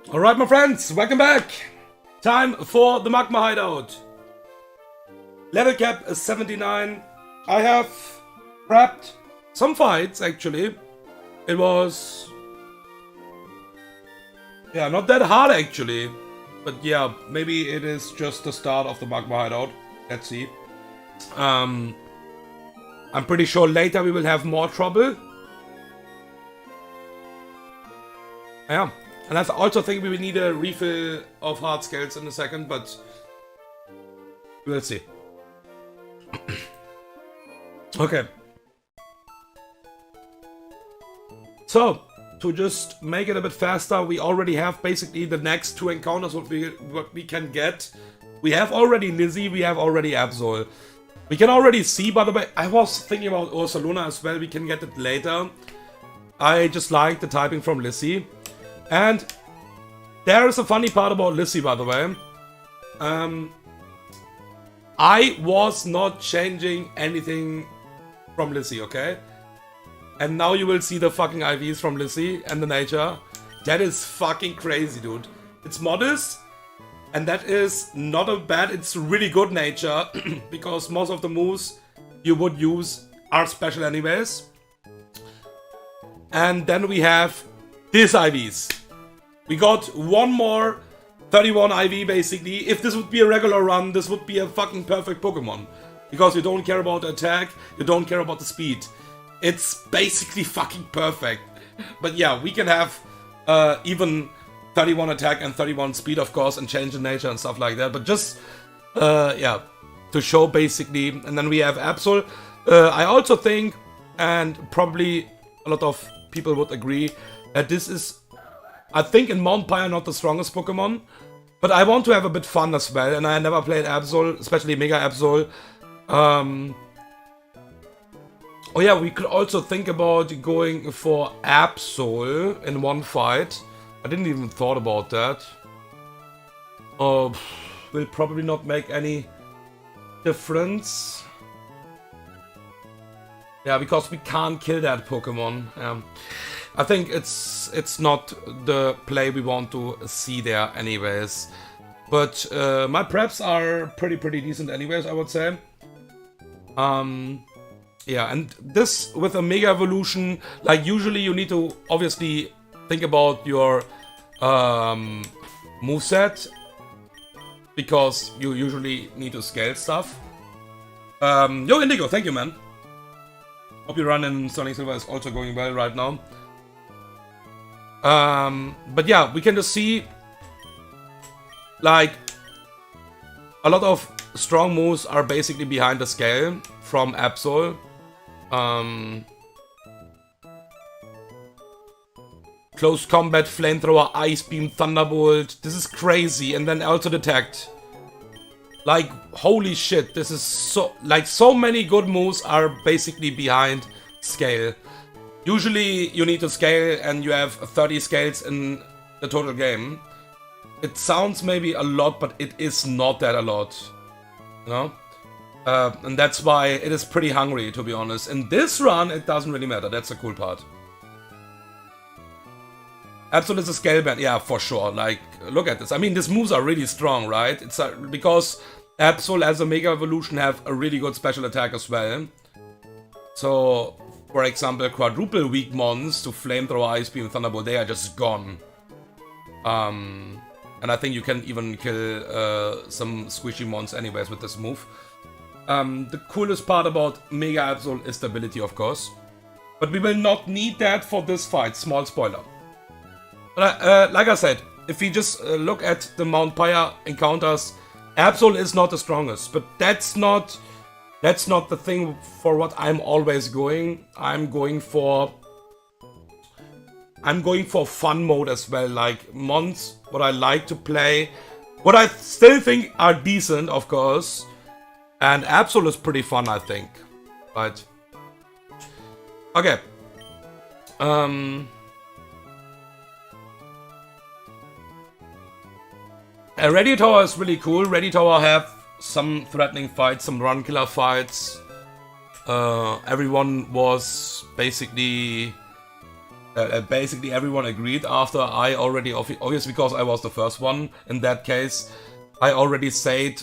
Alright, my friends, welcome back! Time for the Magma Hideout. Level cap is 79. I have prepped some fights, actually. It was... yeah, not that hard, actually. But yeah, maybe it is just the start of the Magma Hideout. Let's see. I'm pretty sure later we will have more trouble. Yeah. And I also think we will need a refill of hard scales in a second, but we'll see. Okay. So, to just make it a bit faster, we already have basically the next two encounters what we can get. We have already Lizzie, we have already Absol. We can already see, by the way, I was thinking about Ursaluna as well, we can get it later. I just like the typing from Lizzie. And there is a funny part about Lizzie, by the way. I was not changing anything from Lizzie, okay? And now you will see the fucking IVs from Lizzie and the nature. That is fucking crazy, dude. It's modest, and that is not a bad, it's really good nature, because most of the moves you would use are special anyways. And then we have these IVs. We got one more 31 IV basically. If this would be a regular run, this would be a fucking perfect Pokemon. Because you don't care about the attack, you don't care about the speed. It's basically fucking perfect. But yeah, we can have even 31 attack and 31 speed, of course, and change the nature and stuff like that. But just, yeah, to show basically. And then we have Absol. I also think, and probably a lot of people would agree, that this is, I think in Mount Pyre not the strongest Pokemon, but I want to have a bit fun as well, and I never played Absol, especially Mega Absol. Oh yeah, we could also think about going for Absol in one fight. I didn't even thought about that. Will probably not make any difference. Yeah, because we can't kill that Pokemon. I think it's not the play we want to see there anyways. But my preps are pretty decent anyways, I would say. Yeah, and this with a Mega Evolution, like usually you need to obviously think about your moveset, because you usually need to scale stuff. Yo Indigo, thank you, man. Hope your run in Sterling Silver is also going well right now. But yeah, we can just see like a lot of strong moves are basically behind the scale from Absol. Close combat, flamethrower, ice beam, thunderbolt. This is crazy. And then also detect. Like, holy shit, this is so, like, so many good moves are basically behind scale. Usually you need to scale and you have 30 scales in the total game. It sounds maybe a lot, but it is not that a lot. You know? And that's why it is pretty hungry, to be honest. In this run, it doesn't really matter. That's the cool part. Absol is a scale band. Yeah, for sure. Like, look at this. I mean, these moves are really strong, right? It's because Absol as a Mega Evolution have a really good special attack as well. So, for example, quadruple weak mons to Flamethrower, Ice Beam, Thunderbolt, they are just gone. And I think you can even kill some squishy mons anyways with this move. The coolest part about Mega Absol is the ability, of course. But we will not need that for this fight, small spoiler. But like I said, if we just look at the Mount Pyre encounters, Absol is not the strongest. But that's not the thing for what I'm always going. I'm going for fun mode as well, like mons, what I like to play. What I still think are decent, of course. And Absol is pretty fun, I think. Right. Okay. Ready Tower is really cool. Ready Tower have some threatening fights, some run killer fights. Everyone was basically Basically everyone agreed after I already, obviously because I was the first one in that case, I already said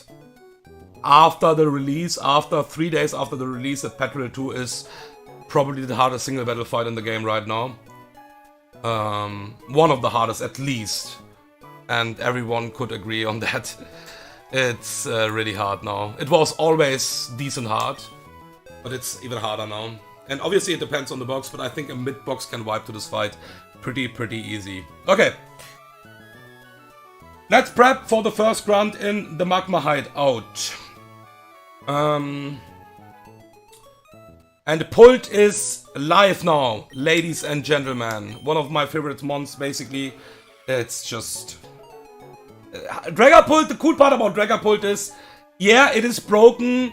after the release, after 3 days after the release, that Petrol 2 is probably the hardest single battle fight in the game right now. One of the hardest at least. And everyone could agree on that. It's really hard now. It was always decent hard, but it's even harder now. And obviously it depends on the box, but I think a mid box can wipe to this fight pretty easy. Okay. Let's prep for the first grunt in the Magma Hideout. And the pult is live now, ladies and gentlemen. One of my favorite mons, basically. It's just... Dragapult, the cool part about Dragapult is, yeah, it is broken,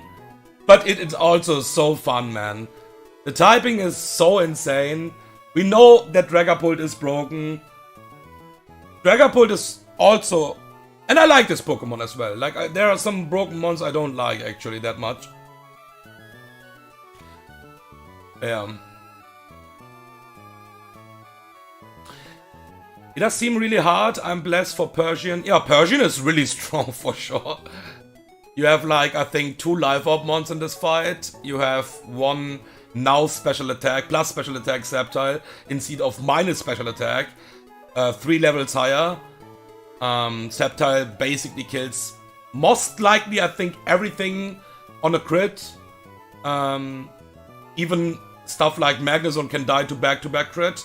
but it is also so fun, man. The typing is so insane. We know that Dragapult is broken. Dragapult is also... And I like this Pokemon as well. Like, there are some broken mons I don't like, actually, that much. Yeah. It does seem really hard. I'm blessed for Persian. Yeah, Persian is really strong for sure. You have, like, I think 2 life orb mons in this fight. You have 1 now special attack plus special attack Sceptile instead of minus special attack. 3 levels higher. Sceptile basically kills most likely, I think, everything on a crit. Even stuff like Magnezone can die to back-to-back crit.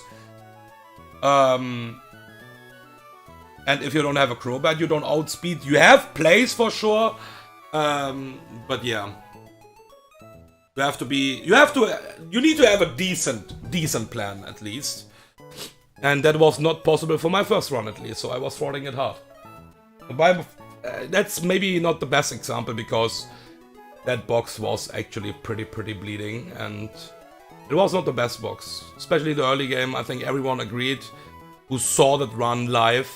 And if you don't have a Crobat, you don't outspeed. You have plays for sure. But yeah. You need to have a decent plan at least. And that was not possible for my first run at least, so I was throwing it hard. That's maybe not the best example because that box was actually pretty bleeding and it was not the best box. Especially the early game, I think everyone agreed who saw that run live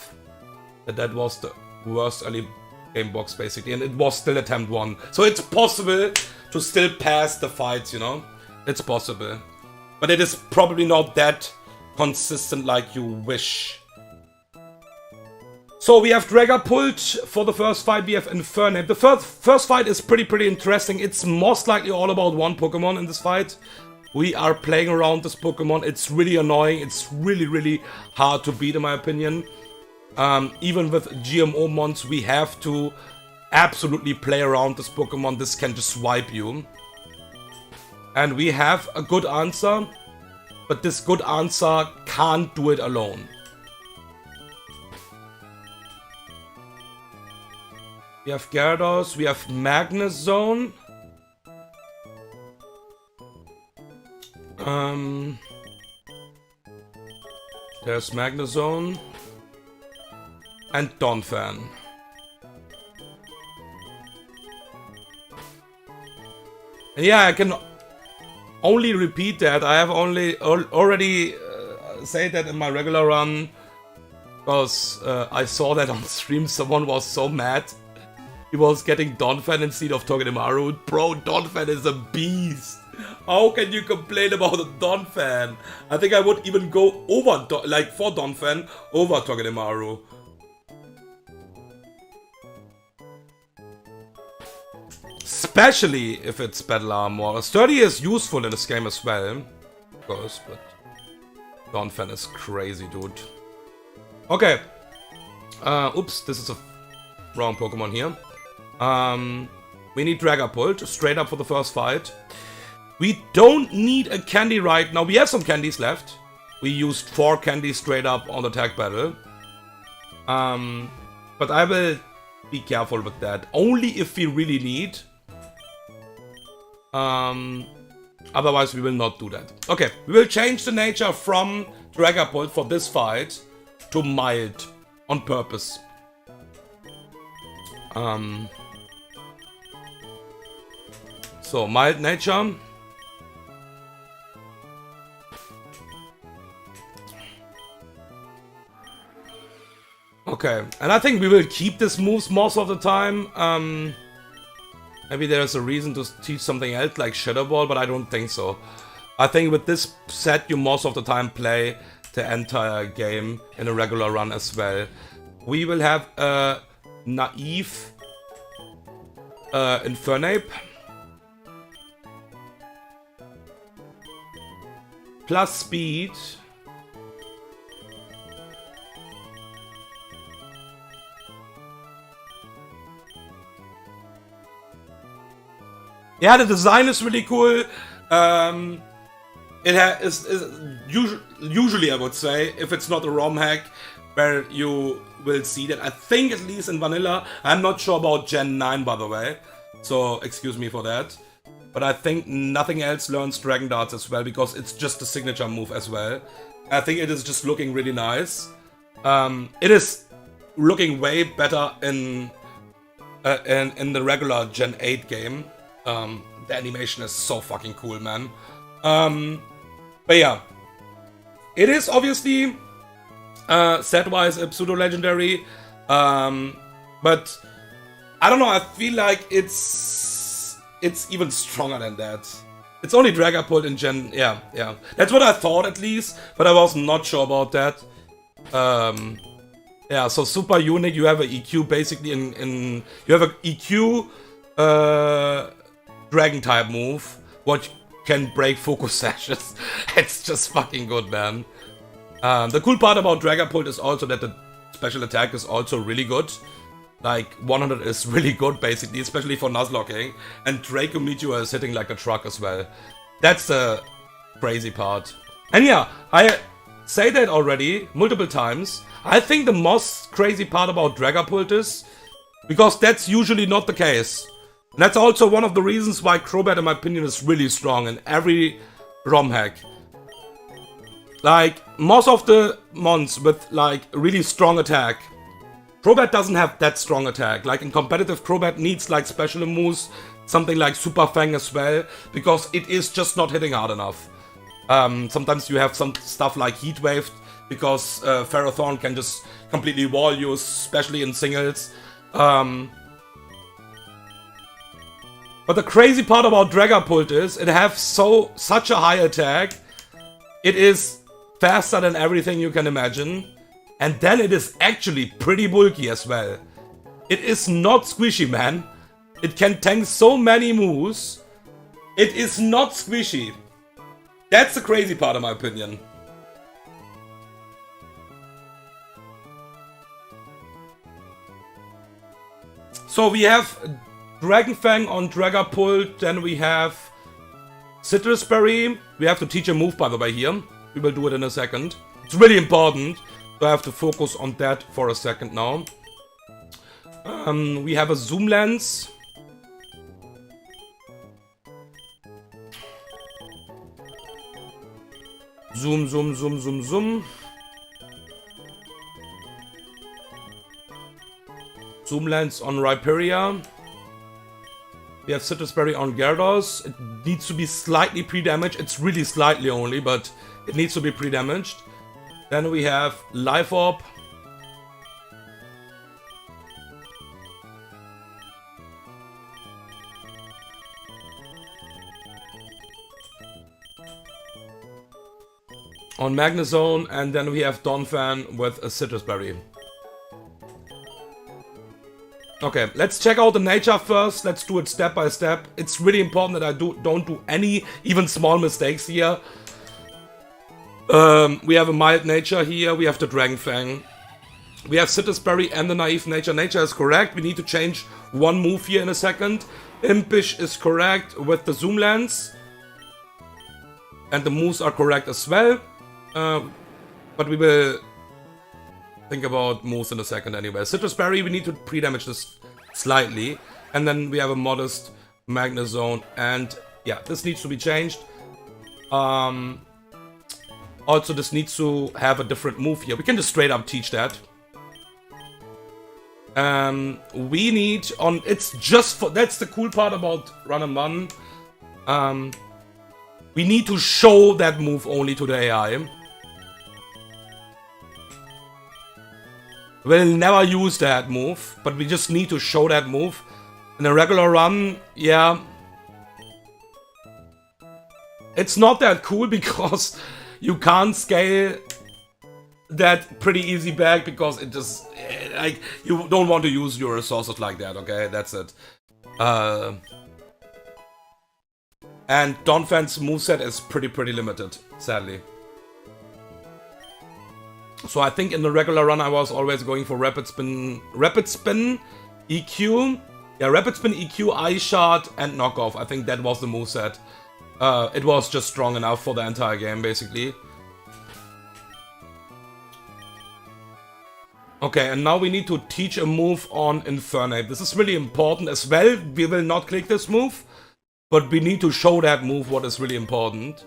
that was the worst early game box basically, and it was still attempt 1. So it's possible to still pass the fights, you know? It's possible. But it is probably not that consistent like you wish. So we have Dragapult for the first fight, we have Infernape. The first fight is pretty interesting. It's most likely all about 1 Pokemon in this fight. We are playing around this Pokemon. It's really annoying. It's really hard to beat in my opinion. Even with GMO mons, we have to absolutely play around this Pokemon. This can just swipe you. And we have a good answer, but this good answer can't do it alone. We have Gyarados, we have Magnezone. There's Magnezone. And Donphan. And yeah, I can only repeat that. I have already said that in my regular run. Because I saw that on stream, someone was so mad. He was getting Donphan instead of Togedemaru. Bro, Donphan is a beast. How can you complain about a Donphan? I think I would even go over, for Donphan, over Togedemaru. Especially if it's Battle Armor. Sturdy is useful in this game as well. Of course, but Donphan is crazy, dude. Okay. Oops, this is a wrong Pokemon here. We need Dragapult, straight up for the first fight. We don't need a candy right now. We have some candies left. We used 4 candies straight up on the tag battle. But I will be careful with that. Only if we really need. Otherwise we will not do that. Okay, we will change the nature from Dragapult for this fight to mild on purpose. So mild nature. Okay, and I think we will keep these moves most of the time. Maybe there's a reason to teach something else like Shadow Ball, but I don't think so. I think with this set you most of the time play the entire game in a regular run as well. We will have a naive Infernape. Plus speed. Yeah, the design is really cool. It is usually, I would say, if it's not a ROM hack, where you will see that. I think at least in vanilla. I'm not sure about Gen 9, by the way, so excuse me for that. But I think nothing else learns Dragon Darts as well, because it's just a signature move as well. I think it is just looking really nice. It is looking way better in the regular Gen 8 game. The animation is so fucking cool, man. But yeah, it is obviously set-wise a pseudo-legendary, but I don't know, I feel like it's even stronger than that. It's only Dragapult in Gen... yeah. That's what I thought at least, but I was not sure about that. Yeah, so super unique, you have an EQ basically you have an EQ Dragon type move, what can break focus sashes. It's just fucking good, man. The cool part about Dragapult is also that the special attack is also really good. Like, 100 is really good, basically, especially for Nuzlocking. And Draco Meteor is hitting like a truck as well. That's the crazy part. And yeah, I say that already multiple times. I think the most crazy part about Dragapult is, because that's usually not the case. And that's also one of the reasons why Crobat, in my opinion, is really strong in every ROM hack. Like, most of the mons with, like, really strong attack, Crobat doesn't have that strong attack. Like, in competitive, Crobat needs, like, special moves, something like Super Fang as well, because it is just not hitting hard enough. Sometimes you have some stuff like Heat Wave, because Ferrothorn can just completely wall you, especially in singles. But the crazy part about Dragapult is, it has such a high attack, it is faster than everything you can imagine, and then it is actually pretty bulky as well. It is not squishy, man. It can tank so many moves. It is not squishy. That's the crazy part, in my opinion. So we have Dragon Fang on Dragapult, then we have Citrus Berry. We have to teach a move, by the way, here. We will do it in a second. It's really important, so I have to focus on that for a second now. We have a Zoom Lens. Zoom, zoom, zoom, zoom, zoom. Zoom Lens on Rhyperior. We have Citrus Berry on Gyarados. It needs to be slightly pre-damaged. It's really slightly only, but it needs to be pre-damaged. Then we have Life Orb. On Magnezone, and then we have Donphan with a Citrus Berry. Okay, let's check out the nature first. Let's do it step by step. It's really important that I don't do any, even small mistakes here. We have a mild nature here. We have the Dragon Fang. We have Citrus Berry and the naive nature. Nature is correct. We need to change one move here in a second. Impish is correct with the Zoom Lens. And the moves are correct as well. But we will think about moves in a second anyway. Citrus Berry, we need to pre-damage this slightly. And then we have a modest Magnezone. And yeah, this needs to be changed. Also, this needs to have a different move here. We can just straight up teach that. We need on... It's just for... That's the cool part about Run and Run. We need to show that move only to the AI. We'll never use that move, but we just need to show that move. In a regular run, yeah. It's not that cool because you can't scale that pretty easy back because it just like you don't want to use your resources like that. Okay, that's it. And Donphan's moveset is pretty limited, sadly. So I think in the regular run I was always going for Rapid Spin, EQ. Yeah, Rapid Spin, EQ, Ice Shard, and Knockoff. I think that was the moveset. It was just strong enough for the entire game, basically. Okay, and now we need to teach a move on Infernape. This is really important as well. We will not click this move, but we need to show that move what is really important.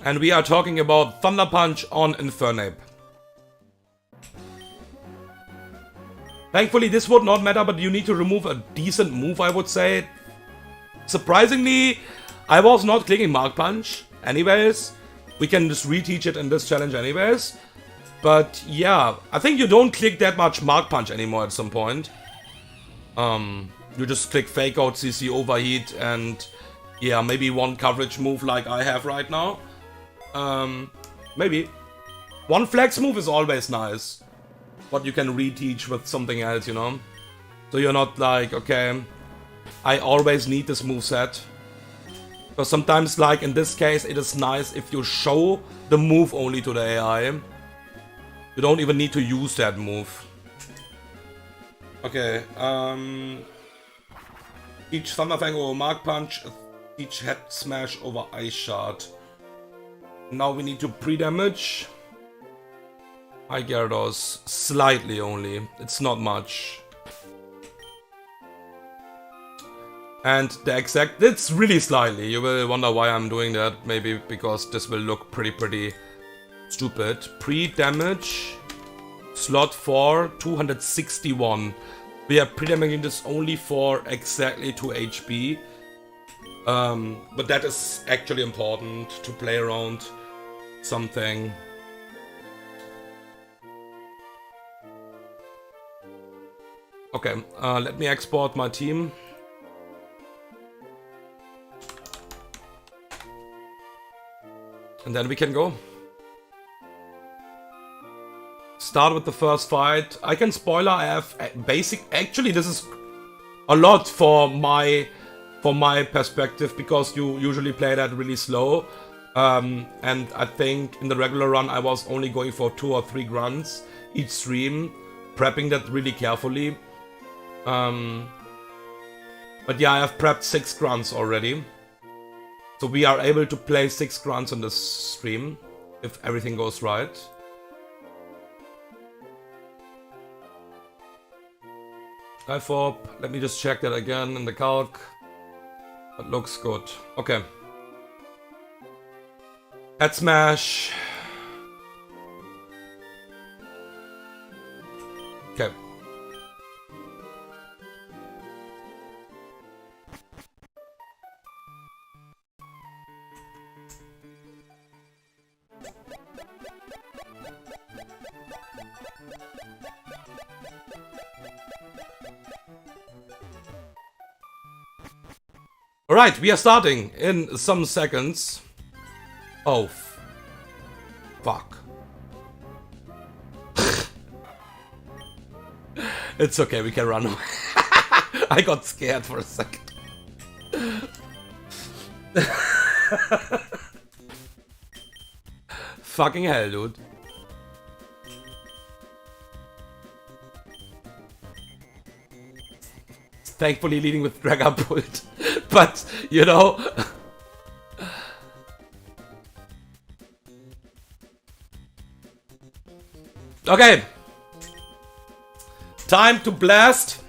And we are talking about Thunder Punch on Infernape. Thankfully this would not matter, but you need to remove a decent move, I would say. Surprisingly, I was not clicking Mark Punch anyways. We can just reteach it in this challenge anyways. But yeah, I think you don't click that much Mark Punch anymore at some point. You just click Fake Out, CC Overheat, and yeah, maybe one coverage move like I have right now. Maybe. One flex move is always nice. But you can reteach with something else, you know? So you're not like, okay, I always need this moveset. Because sometimes, like in this case, it is nice if you show the move only to the AI. You don't even need to use that move. Okay, each Thunderfang over Mark Punch, each Head Smash over Ice Shard. Now we need to pre-damage. I Gyarados slightly only, it's not much. And the exact, it's really slightly, you will wonder why I'm doing that, maybe because this will look pretty stupid. Pre-damage, slot 4, 261. We are pre-damaging this only for exactly 2 HP. But that is actually important to play around something. Okay, let me export my team. And then we can go. Start with the first fight. I can spoiler, I have basic... Actually, this is a lot for my perspective, because you usually play that really slow. And I think in the regular run I was only going for 2 or 3 grunts each stream, prepping that really carefully. But yeah, I have prepped 6 grunts already. So we are able to play 6 grunts on this stream, if everything goes right. Typhop, let me just check that again in the calc. That looks good. Okay. Head Smash. Okay. Alright, we are starting in some seconds. Oh, fuck. It's okay, we can run away. I got scared for a second. Fucking hell, dude. Thankfully leading with Dragapult. But, you know... Okay. Time to blast.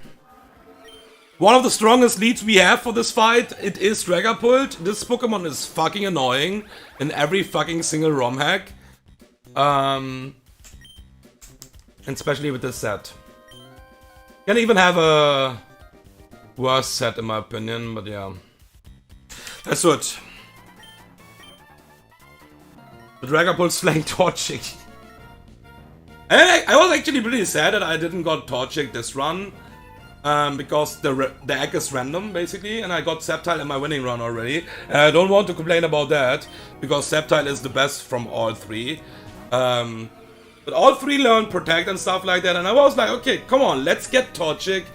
One of the strongest leads we have for this fight, it is Dragapult. This Pokemon is fucking annoying in every fucking single ROM hack. And especially with this set. Can even have a worse set in my opinion, but yeah. That's good. The Dragapult's flank torching. I was actually pretty sad that I didn't got torching this run. because the egg is random, basically, and I got Sceptile in my winning run already. And I don't want to complain about that, because Sceptile is the best from all three. But all three learned Protect and stuff like that, and I was like, okay, come on, let's get Torchic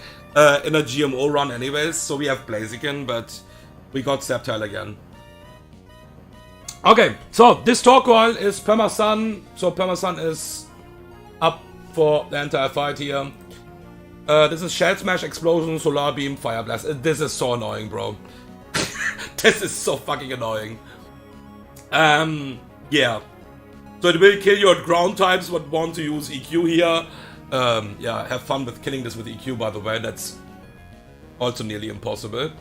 in a GMO run anyways, so we have Blaziken, but we got Sceptile again. Okay, so this Torkoal is Permasun, so Permasun is up for the entire fight here. This is Shell Smash, Explosion, Solar Beam, Fire Blast. This is so annoying, bro. This is so fucking annoying. Yeah. So it will kill your ground types but want to use EQ here. Yeah, have fun with killing this with EQ, by the way. That's also nearly impossible.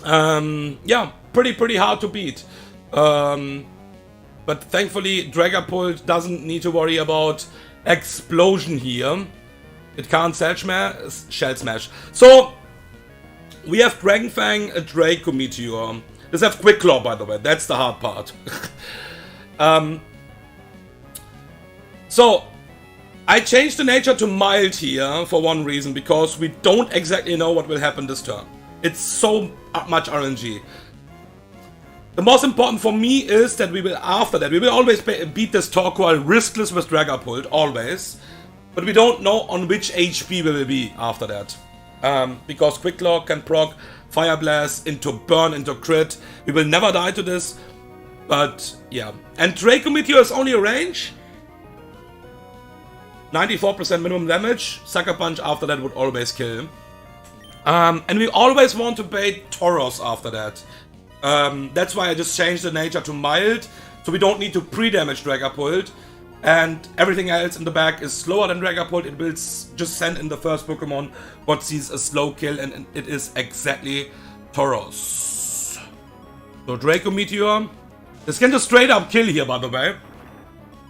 Yeah, pretty hard to beat. But thankfully, Dragapult doesn't need to worry about Explosion here. It can't Shell Smash. So, we have Dragon Fang, a Draco Meteor. This have Quick Claw, by the way. That's the hard part. So, I changed the nature to mild here for one reason, because we don't exactly know what will happen this turn. It's so much RNG. The most important for me is that we will, after that, we will always beat this Torkoal riskless with Dragapult, always. But we don't know on which HP we will be after that. Because Quick Claw can proc Fire Blast into Burn, into Crit. We will never die to this. But, yeah. And Draco Meteor is only a range. 94% minimum damage. Sucker Punch after that would always kill him. And we always want to bait Tauros after that. That's why I just changed the nature to mild. So we don't need to pre-damage Dragapult. And everything else in the back is slower than Dragapult. It will just send in the first Pokemon what sees a slow kill, and it is exactly Tauros. So Draco Meteor. This can just straight up kill here, by the way.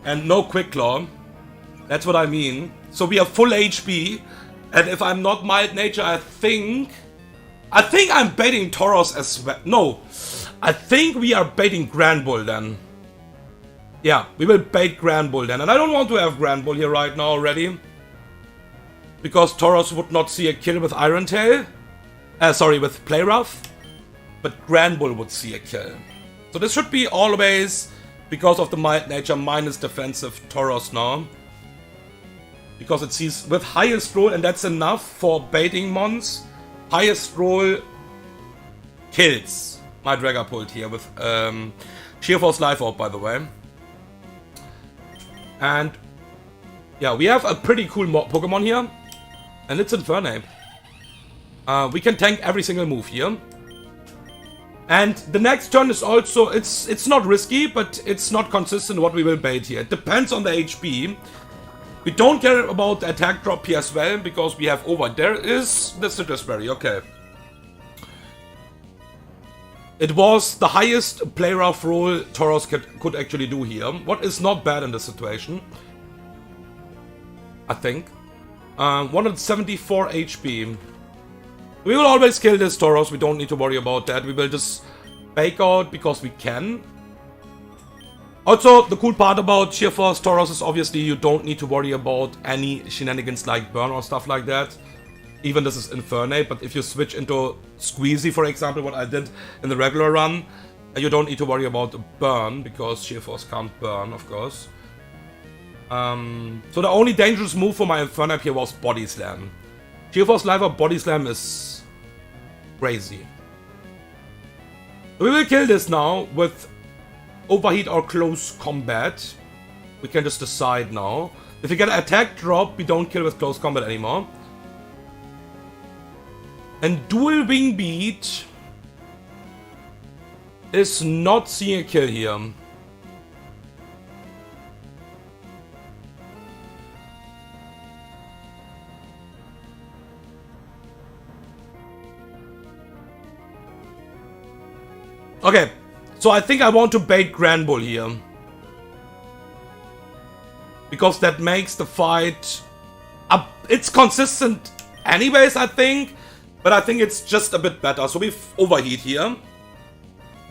And no Quick Claw. That's what I mean. So we have full HP. And if I'm not mild nature, I think I'm baiting Tauros as well. No. I think we are baiting Granbull then. Yeah, we will bait Granbull then. And I don't want to have Granbull here right now already. Because Tauros would not see a kill with Iron Tail. Sorry, with Play Rough. But Granbull would see a kill. So this should be always, because of the mild nature, minus defensive Tauros now. Because it sees with highest roll, and that's enough for baiting mons. Highest roll kills my Dragapult here with Sheer Force Life Orb, by the way. And yeah, we have a pretty cool Pokemon here. And it's Infernape. We can tank every single move here. And the next turn is also, it's not risky, but it's not consistent what we will bait here. It depends on the HP. We don't care about the attack drop here as well, because we have over. There is the Citrus Berry, okay. It was the highest Play Rough roll Tauros could actually do here. What is not bad in this situation. I think. 174 HP. We will always kill this Tauros, we don't need to worry about that. We will just bake out because we can. Also, the cool part about Sheer Force Tauros is obviously you don't need to worry about any shenanigans like Burn or stuff like that. Even this is Infernape, but if you switch into Squeezy, for example, what I did in the regular run, you don't need to worry about Burn, because Sheer Force can't burn, of course. So the only dangerous move for my Infernape here was Body Slam. Sheer Force Life or Body Slam is crazy. We will kill this now with Overheat or Close Combat. We can just decide now. If we get an attack drop, we don't kill with Close Combat anymore. And Dual Wing Beat is not seeing a kill here. Okay, so I think I want to bait Granbull here. Because that makes the fight up. It's consistent anyways, I think. But I think it's just a bit better. So we've Overheat here.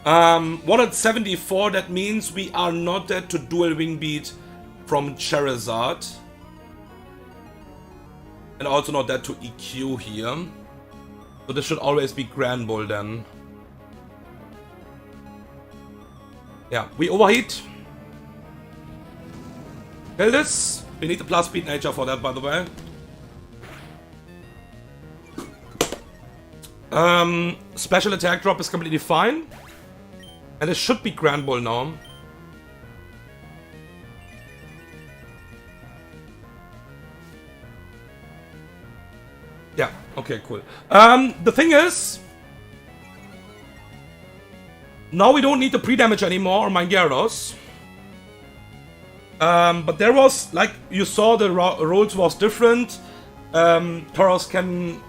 174, that means we are not dead to Dual Wing Beat from Charizard. And also not that to EQ here. So this should always be Grand Bull then. Yeah, we overheat. Kill this. We need the plus speed nature for that, by the way. Special attack drop is completely fine. And it should be Grand Bull now. Yeah, okay, cool. The thing is, now we don't need the pre-damage anymore on my Gyarados. But there was, like you saw, the rolls was different. Tauros can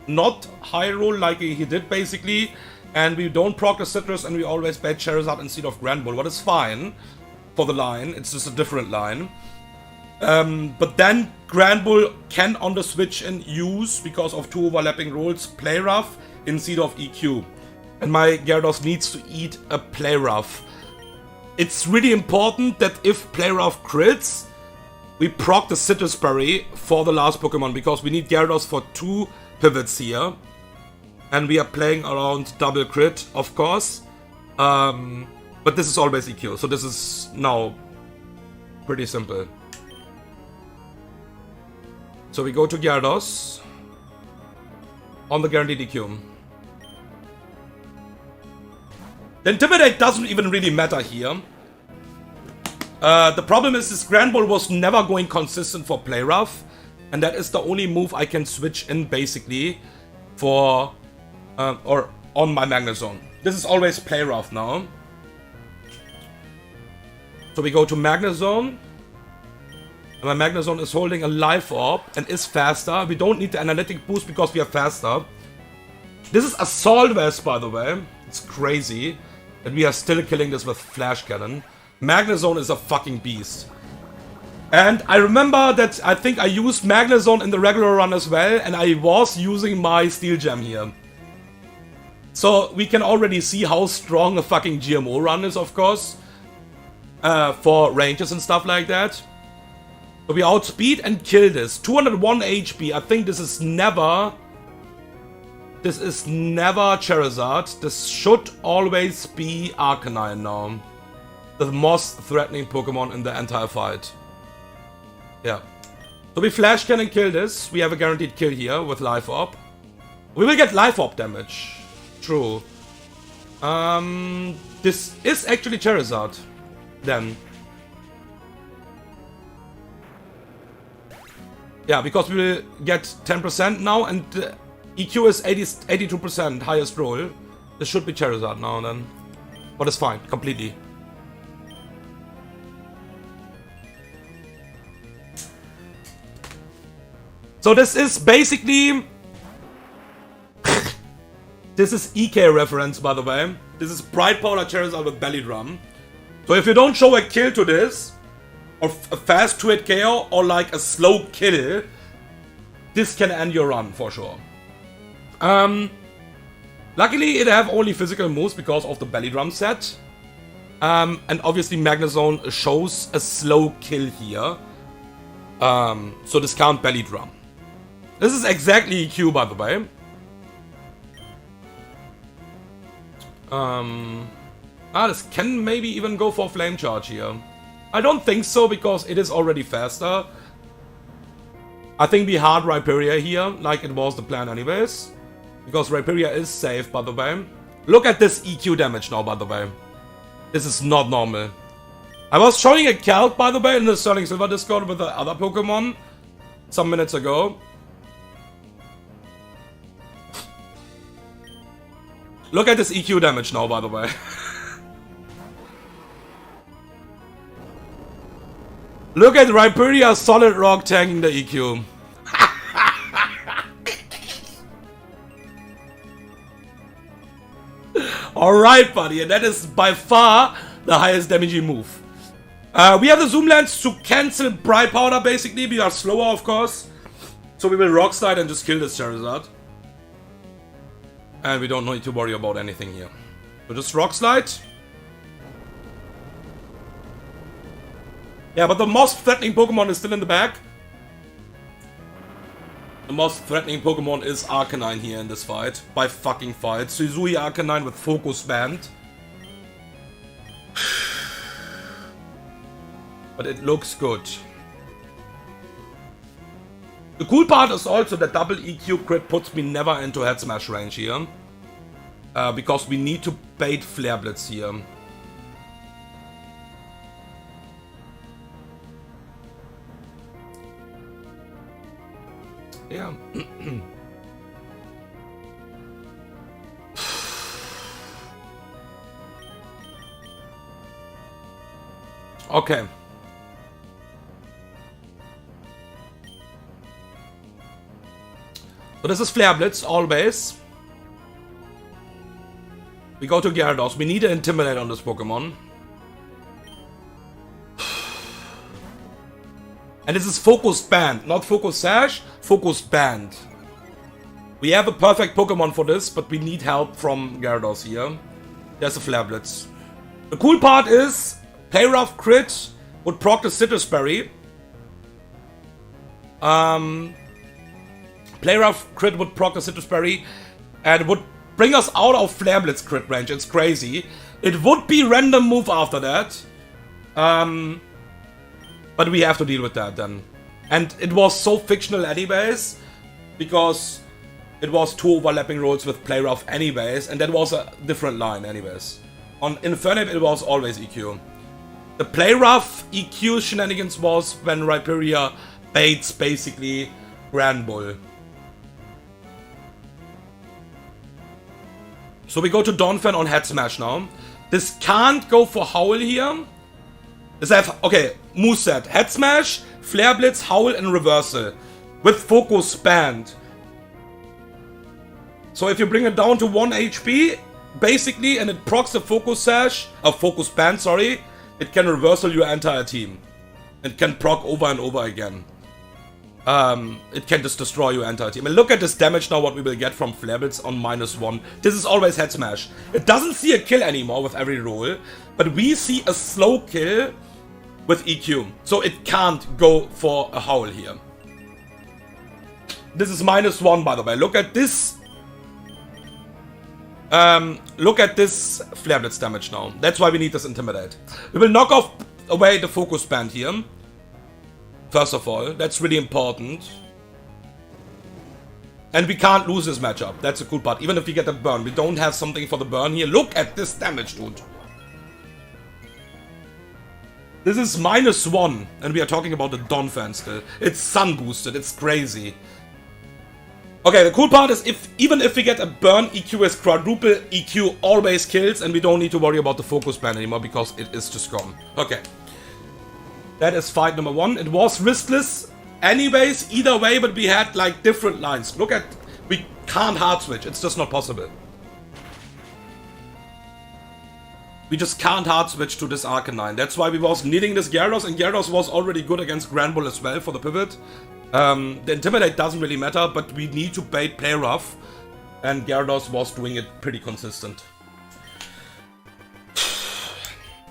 not high roll like he did basically. And we don't proc the Citrus and we always bet Charizard instead of Grand Bull. What is fine for the line, it's just a different line. But then Grand Bull can on the switch and use, because of 2 overlapping rolls, Play Rough instead of EQ. And my Gyarados needs to eat a Play Rough. It's really important that if Play Rough crits, we proc the Citrus Berry for the last Pokemon, because we need Gyarados for 2 pivots here. And we are playing around double crit, of course. But this is always EQ, so this is now pretty simple. So we go to Gyarados on the guaranteed EQ. The Intimidate doesn't even really matter here. The problem is this Grand Bull was never going consistent for Play Rough. And that is the only move I can switch in basically for... or on my Magnezone. This is always Play Rough now. So we go to Magnezone. And my Magnezone is holding a Life Orb and is faster. We don't need the Analytic Boost because we are faster. This is Assault Vest, by the way. It's crazy that we are still killing this with Flash Cannon. Magnezone is a fucking beast. And I remember that I think I used Magnezone in the regular run as well. And I was using my Steel Gem here. So we can already see how strong a fucking GMO run is, of course. For ranges and stuff like that. So we outspeed and kill this. 201 HP. I think this is never... This is never Charizard. This should always be Arcanine now. The most threatening Pokemon in the entire fight. Yeah. So we Flash Cannon kill this. We have a guaranteed kill here with Life Orb. We will get Life Orb damage. True. This is actually Charizard. Then. Yeah, because we will get 10% now and EQ is 82% highest roll. This should be Charizard now then. But it's fine, completely. So this is basically... This is EK reference, by the way. This is Bright Powder Charizard with Belly Drum. So if you don't show a kill to this, or a fast 2-hit KO, or like a slow kill, this can end your run for sure. Luckily it have only physical moves because of the Belly Drum set. And obviously Magnezone shows a slow kill here. So discount Belly Drum. This is exactly EQ, by the way. This can maybe even go for Flame Charge here. I don't think so, because it is already faster. I think we hard Rhyperior here, like it was the plan anyways. Because Rhyperior is safe, by the way. Look at this EQ damage now, by the way. This is not normal. I was showing a calc, by the way, in the Sterling Silver Discord with the other Pokemon some minutes ago. Look at this EQ damage now, by the way. Look at Rhyperior Solid Rock tanking the EQ. Alright, buddy, and that is by far the highest damaging move. We have the Zoom Lens to cancel Bright Powder, basically. We are slower, of course. So we will Rock Slide and just kill this Charizard. And we don't need to worry about anything here. So just Rock Slide. Yeah, but the most threatening Pokemon is still in the back. The most threatening Pokemon is Arcanine here in this fight. By fucking fight. Suzui Arcanine with Focus Band. But it looks good. The cool part is also that double EQ crit puts me never into head smash range here. Because we need to bait Flare Blitz here. Yeah. Okay. So this is Flare Blitz, always. We go to Gyarados. We need to Intimidate on this Pokemon. And this is Focus Band, not Focus Sash, Focus Band. We have a perfect Pokemon for this, but we need help from Gyarados here. There's a Flare Blitz. The cool part is, Play Rough crit would proc the Citrus Berry. Play Rough crit would proc the Citrus Berry and would bring us out of Flare Blitz crit range. It's crazy. It would be random move after that. But we have to deal with that then. And it was so fictional anyways, because it was 2 overlapping rolls with Play Rough anyways, and that was a different line anyways. On Infernape it was always EQ. The Play Rough EQ shenanigans was when Rhyperior baits basically Grand Bull. So we go to Donphan on Head Smash now. This can't go for Howl here. This have, okay, moveset, Head Smash, Flare Blitz, Howl and Reversal. With Focus Band. So if you bring it down to 1 HP, basically, and it procs a Focus Sash, a Focus Band, sorry, it can reversal your entire team. It can proc over and over again. It can just destroy your entire team. And look at this damage now, what we will get from Flare Blitz on -1. This is always Head Smash. It doesn't see a kill anymore with every roll, but we see a slow kill with EQ. So it can't go for a Howl here. This is -1, by the way. Look at this. Look at this Flare Blitz damage now. That's why we need this Intimidate. We will knock off away the Focus Band here. First of all, that's really important. And we can't lose this matchup. That's a cool part. Even if we get a burn, we don't have something for the burn here. Look at this damage, dude. This is -1, and we are talking about the Donphan still. It's sun boosted, it's crazy. Okay, the cool part is even if we get a burn, EQ is quadruple, EQ always kills, and we don't need to worry about the Focus Band anymore because it is just gone. Okay. That is fight number 1. It was riskless anyways, either way, but we had like different lines. Look at, we can't hard switch, it's just not possible. We just can't hard switch to this Arcanine. That's why we was needing this Gyarados, and Gyarados was already good against Grand Bull as well for the pivot. The Intimidate doesn't really matter, but we need to bait Play Rough, and Gyarados was doing it pretty consistent.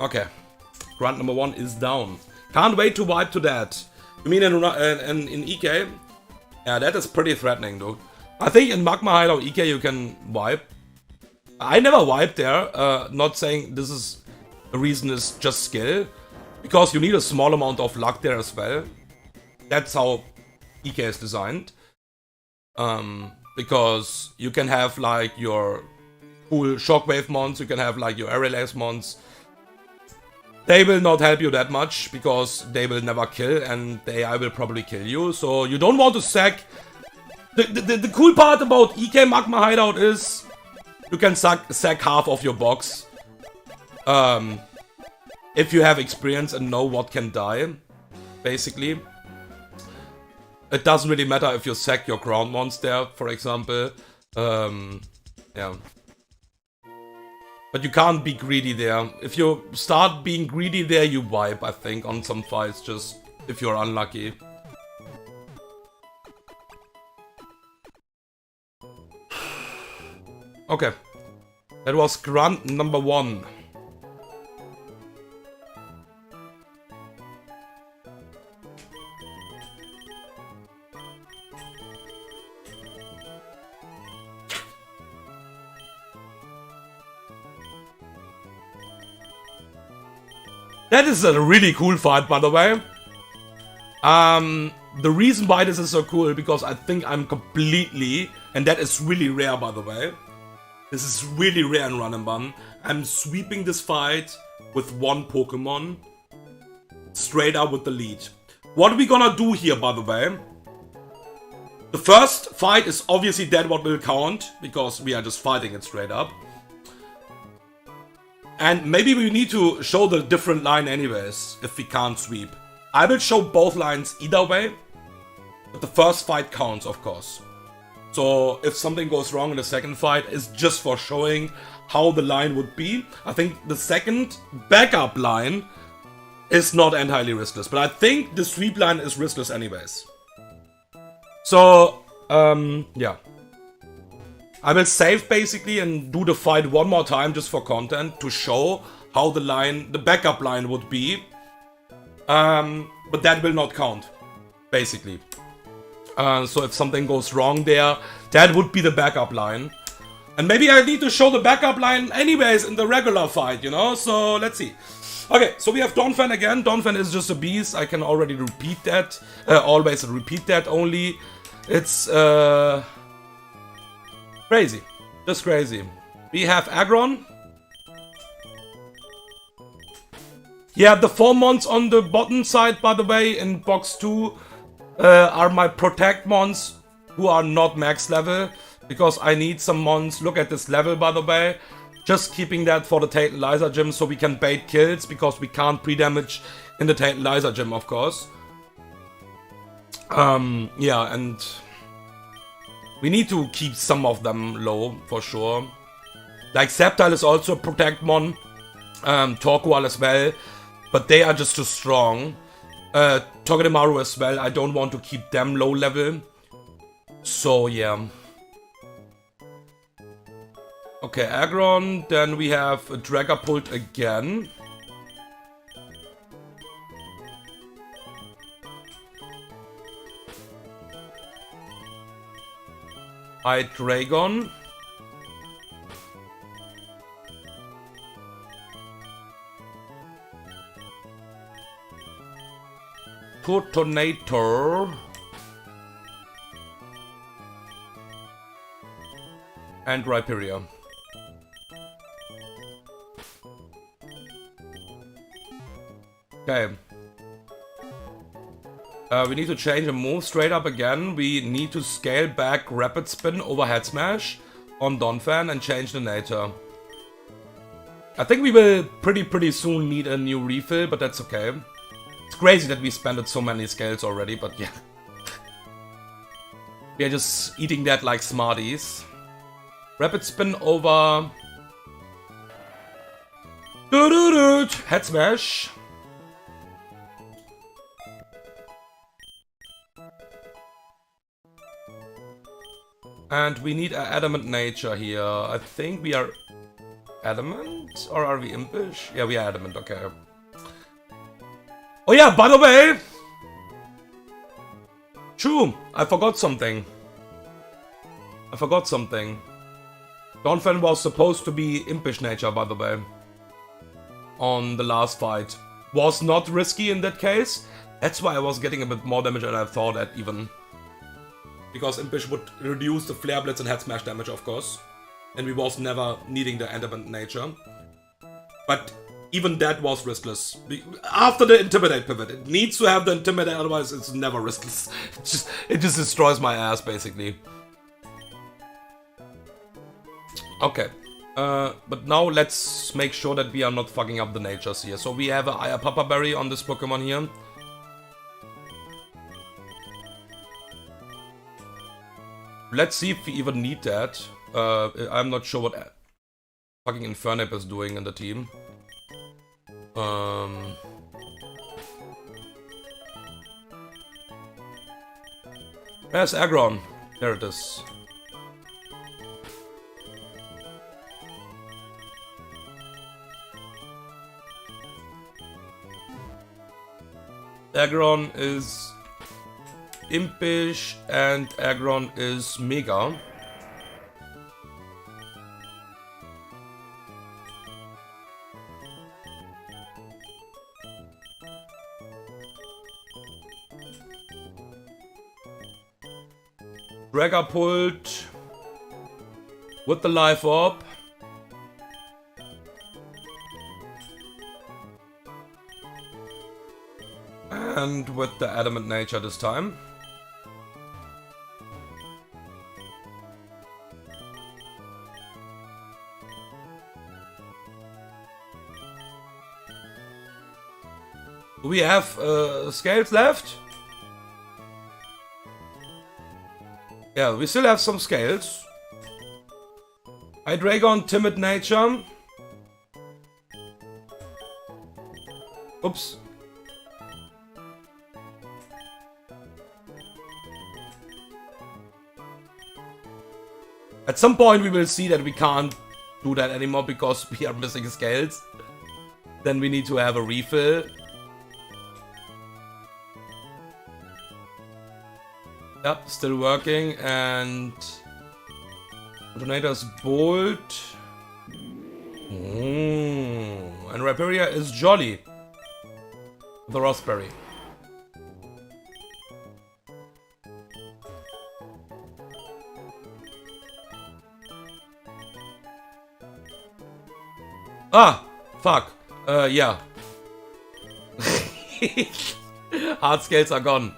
Okay, grunt number 1 is down. Can't wait to wipe to that. You mean in EK? Yeah, that is pretty threatening, dude. I think in Magma Hideout EK you can wipe. I never wiped there, not saying this is the reason is just skill. Because you need a small amount of luck there as well. That's how EK is designed. Because you can have like your cool Shockwave mons, you can have like your Air Lace mons. They will not help you that much, because they will never kill, and the AI will probably kill you. So you don't want to sack. The cool part about EK Magma Hideout is you can sack half of your box. If you have experience and know what can die, basically. It doesn't really matter if you sack your ground monster, for example. Yeah. But you can't be greedy there. If you start being greedy there, you wipe, I think, on some fights, just if you're unlucky. Okay. That was grunt number 1. That is a really cool fight, by the way. The reason why this is so cool, because I think I'm completely, and that is really rare, by the way. This is really rare in Run and Bun. I'm sweeping this fight with one Pokemon, straight up with the lead. What are we gonna do here, by the way? The first fight is obviously that what will count, because we are just fighting it straight up. And maybe we need to show the different line anyways, if we can't sweep. I will show both lines either way, but the first fight counts, of course. So if something goes wrong in the second fight, it's just for showing how the line would be. I think the second backup line is not entirely riskless, but I think the sweep line is riskless anyways. So, yeah. I will save basically and do the fight one more time just for content to show how the backup line would be. But that will not count, basically. So if something goes wrong there, that would be the backup line. And maybe I need to show the backup line anyways in the regular fight, you know? So let's see. Okay, so we have Donphan again. Donphan is just a beast. I can already repeat that. Always repeat that only. It's crazy. Just crazy. We have Aggron. Yeah, the 4 mons on the bottom side, by the way, in box 2 are my protect mons who are not max level, because I need some mons. Look at this level, by the way. Just keeping that for the Tantalizer Gym so we can bait kills, because we can't pre-damage in the Tantalizer Gym, of course. Yeah, and we need to keep some of them low, for sure. Like, Sceptile is also a protect mon. Torkoal as well. But they are just too strong. Togedemaru as well. I don't want to keep them low level. So, yeah. Okay, Aggron. Then we have a Dragapult again. Hydreigon. Protonator. And Rhyperior. Okay. We need to change a move straight up again. We need to scale back Rapid Spin over Head Smash on Donphan and change the nature. I think we will pretty soon need a new refill, but that's okay. It's crazy that we spent so many scales already, but yeah. We are just eating that like smarties. Rapid Spin over... Head Smash. And we need an Adamant Nature here. I think we are Adamant? Or are we Impish? Yeah, we are Adamant, okay. Oh yeah, by the way! True, I forgot something. Donphan was supposed to be Impish Nature, by the way. On the last fight. Was not risky in that case. That's why I was getting a bit more damage than I thought at even. Because Impish would reduce the Flare Blitz and Head Smash damage, of course. And we was never needing the Adamant Nature. But even that was riskless. After the Intimidate pivot. It needs to have the Intimidate, otherwise it's never riskless. It just destroys my ass, basically. Okay. But now let's make sure that we are not fucking up the natures here. So we have a Aya Papa Berry on this Pokemon here. Let's see if we even need that. I'm not sure what fucking Infernape is doing in the team. Where's Aggron? There it is. Aggron is Impish and Aggron is Mega. Dragger pulled with the life orb. And with the adamant nature this time. Do we have scales left? Yeah, we still have some scales. Hydreigon, timid nature. Oops. At some point we will see that we can't do that anymore because we are missing scales. Then we need to have a refill. Yep, still working, and Detonator's Bolt. And Rhyperia is Jolly. The Raspberry. Ah! Fuck. Yeah. Hard scales are gone.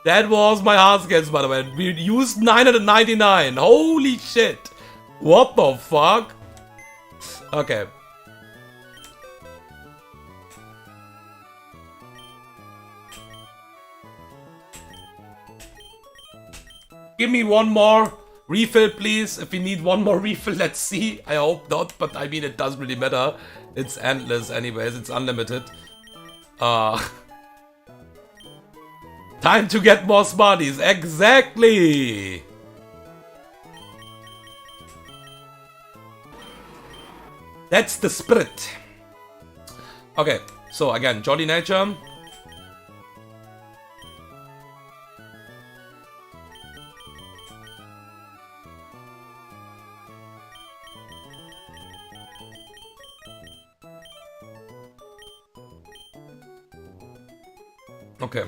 That was my hard scales, by the way. We used 999. Holy shit. What the fuck? Okay. Give me one more refill, please. If we need one more refill, let's see. I hope not, but I mean, it doesn't really matter. It's endless anyways. It's unlimited. Time to get more Smarties. Exactly. That's the spirit. Okay, so again, Jolly Nature. Okay.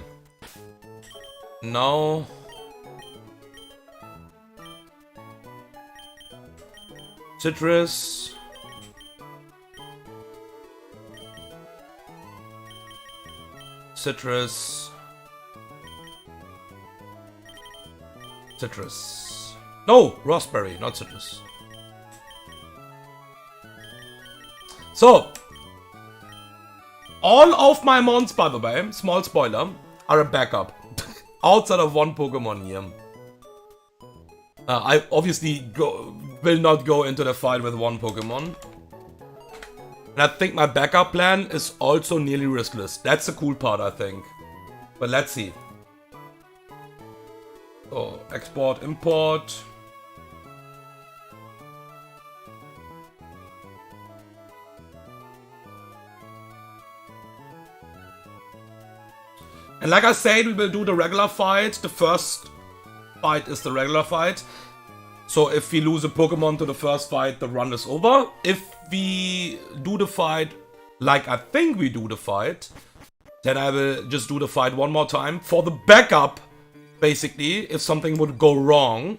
Now Citrus. Citrus. Citrus. No, raspberry, not citrus. So, all of my mons, by the way, small spoiler, are a backup. Outside of one Pokemon here. I obviously will not go into the fight with one Pokemon. And I think my backup plan is also nearly riskless. That's the cool part, I think. But let's see. So, export, import. And like I said, we will do the regular fight. The first fight is the regular fight. So if we lose a Pokemon to the first fight, the run is over. If we do the fight like I think we do the fight, then I will just do the fight one more time for the backup, basically, if something would go wrong,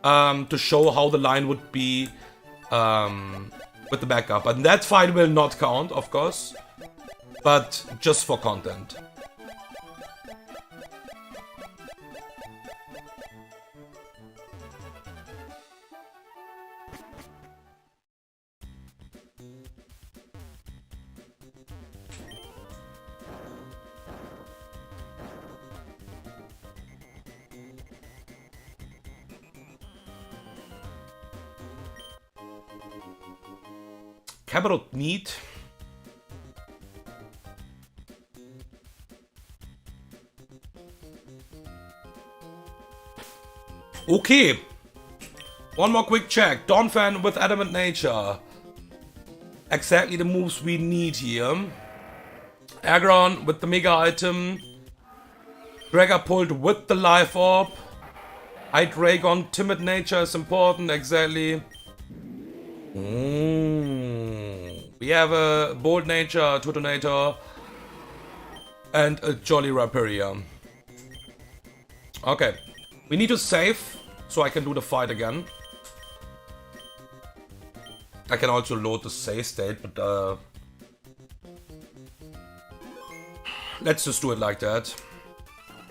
to show how the line would be with the backup. And that fight will not count, of course, but just for content. Capital neat. Okay. One more quick check. Donphan with Adamant Nature. Exactly the moves we need here. Aggron with the Mega Item. Dragger pulled with the Life Orb. Hydreigon, Timid Nature is important, exactly. We have a Bold Nature, Tutonator, and a Jolly Rhyperia. Okay. We need to save, so I can do the fight again. I can also load the save state, but let's just do it like that.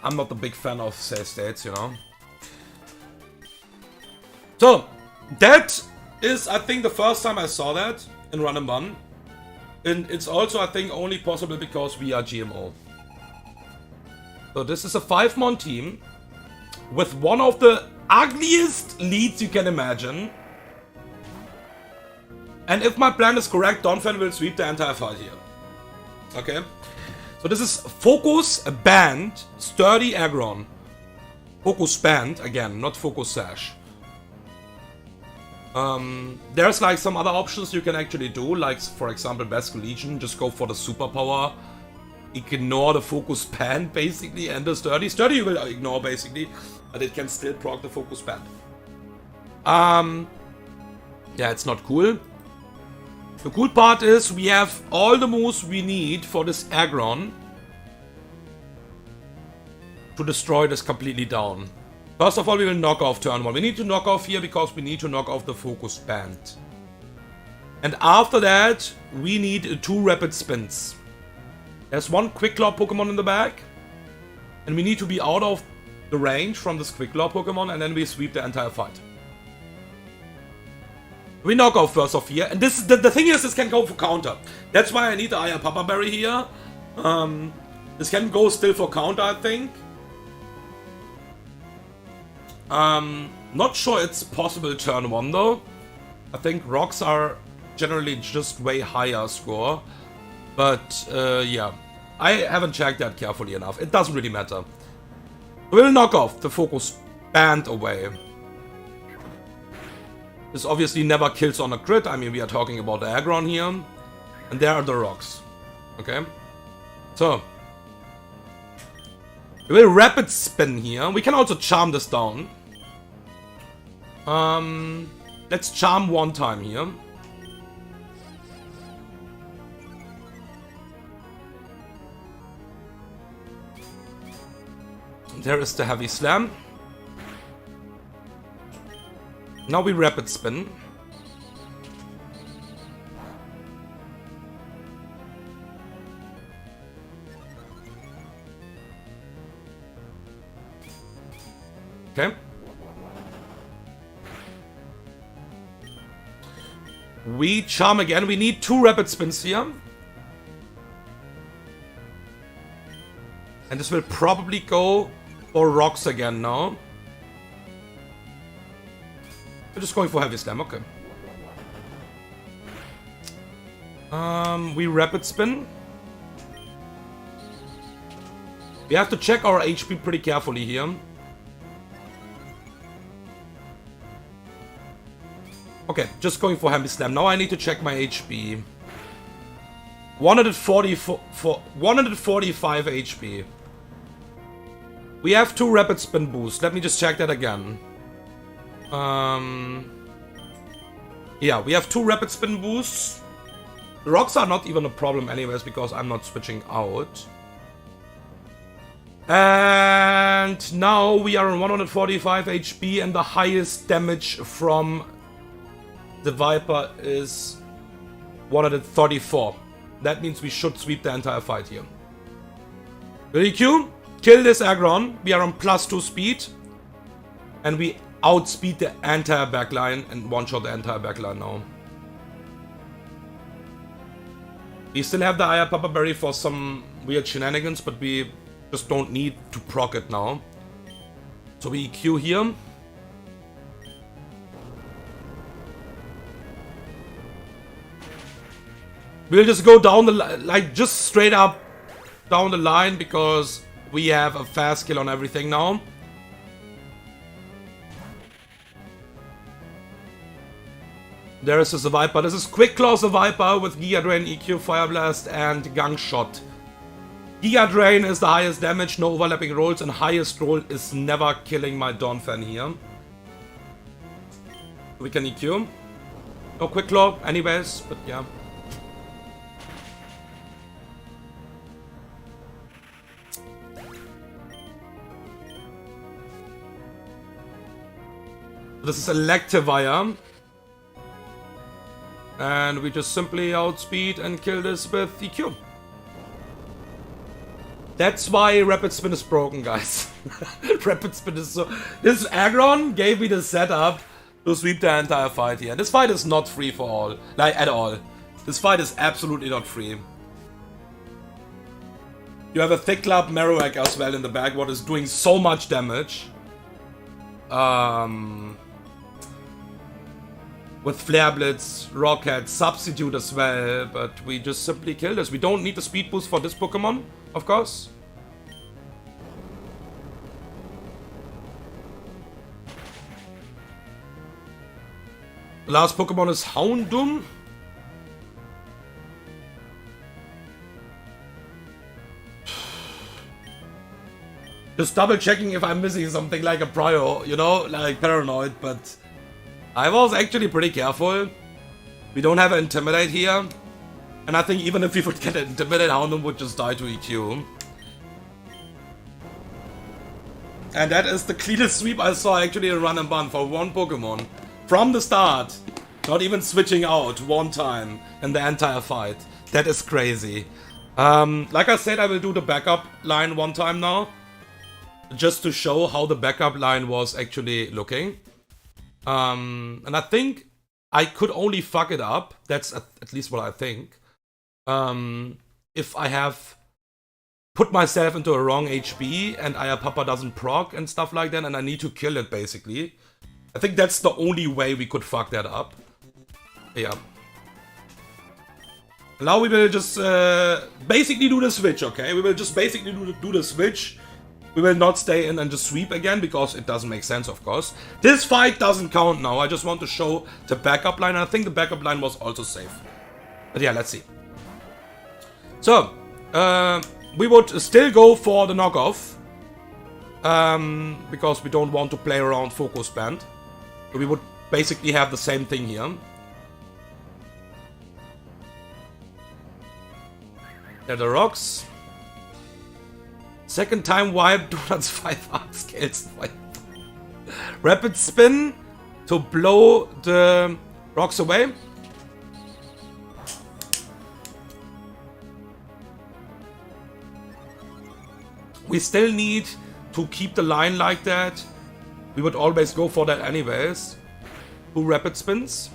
I'm not a big fan of save states, you know. So, that is, I think, the first time I saw that in Run and Bun. And it's also, I think, only possible because we are GMO. So this is a 5-mon team with one of the ugliest leads you can imagine. And if my plan is correct, Donphan will sweep the entire fight here. Okay? So this is Focus Band, Sturdy Aggron. Focus Band, again, not Focus Sash. There's like some other options you can actually do, like for example Basque Legion, just go for the superpower. Ignore the Focus Band basically and the Sturdy. Sturdy you will ignore basically, but it can still proc the Focus Band. Yeah, it's not cool. The cool part is we have all the moves we need for this Aggron to destroy this completely down. First of all, we will knock off turn 1. We need to knock off here because we need to knock off the Focus Band. And after that, we need 2 rapid spins. There's 1 Quick Claw Pokemon in the back. And we need to be out of the range from this Quick Claw Pokemon, and then we sweep the entire fight. We knock off first off here, and this the thing is, this can go for counter. That's why I need the Aya Papa Berry here. This can go still for counter, I think. Not sure it's possible turn 1 though. I think rocks are generally just way higher score. But yeah, I haven't checked that carefully enough. It doesn't really matter. We'll knock off the Focus Band away. This obviously never kills on a crit. I mean, we are talking about the Aggron here. And there are the rocks. Okay? So. We will rapid spin here. We can also charm this down. Let's charm 1 time here. There is the Heavy Slam. Now we rapid spin. Okay. We charm again. We need 2 rapid spins here. And this will probably go for rocks again now. We're just going for Heavy Slam, okay. We rapid spin. We have to check our HP pretty carefully here. Okay, just going for Heavy Slam. Now I need to check my HP. 145 HP. We have 2 rapid spin boosts. Let me just check that again. Yeah, we have 2 rapid spin boosts. The rocks are not even a problem anyways because I'm not switching out. And now we are on 145 HP and the highest damage from the Viper is 134. That means we should sweep the entire fight here. EQ, kill this Aggron. We are on +2 speed. And we outspeed the entire backline and one-shot the entire backline now. We still have the Aya Papa Berry for some weird shenanigans, but we just don't need to proc it now. So we EQ here. We'll just go down the like just straight up down the line because we have a fast kill on everything now. There is the Viper. This is Quick Clause the Viper with Giga Drain, EQ, Fire Blast, and Gang Shot. Giga Drain is the highest damage, no overlapping rolls, and highest roll is never killing my Donphan here. We can EQ. No Quick Claw, anyways, but yeah. This is Electivire. And we just simply outspeed and kill this with EQ. That's why Rapid Spin is broken, guys. Rapid Spin is so... This Aggron gave me the setup to sweep the entire fight here. This fight is not free for all. Like, at all. This fight is absolutely not free. You have a Thick Club Marowak as well in the back, what is doing so much damage. With Flare Blitz, Rocket, Substitute as well, but we just simply kill this. We don't need the speed boost for this Pokemon, of course. The last Pokemon is Houndoom. Just double checking if I'm missing something like a Prio, you know, like Paranoid, but I was actually pretty careful. We don't have an Intimidate here. And I think even if we would get an Intimidate, Houndoom would just die to EQ. And that is the cleanest sweep I saw actually in Run and Bun for one Pokemon. From the start. Not even switching out one time in the entire fight. That is crazy. Like I said, I will do the backup line one time now. Just to show how the backup line was actually looking. And I think I could only fuck it up. That's at least what I think. If I have put myself into a wrong HP and Ayapapa doesn't proc and stuff like that and I need to kill it basically. I think that's the only way we could fuck that up. Yeah. Now we will just basically do the switch, okay? We will just basically do the switch. We will not stay in and just sweep again, because it doesn't make sense, of course. This fight doesn't count now. I just want to show the backup line. I think the backup line was also safe. But yeah, let's see. So, we would still go for the knockoff. Because we don't want to play around Focus Band. So we would basically have the same thing here. There are the rocks. Second time wipe, do not 5 art scales. Rapid Spin to blow the rocks away. We still need to keep the line like that. We would always go for that anyways. 2 Rapid Spins.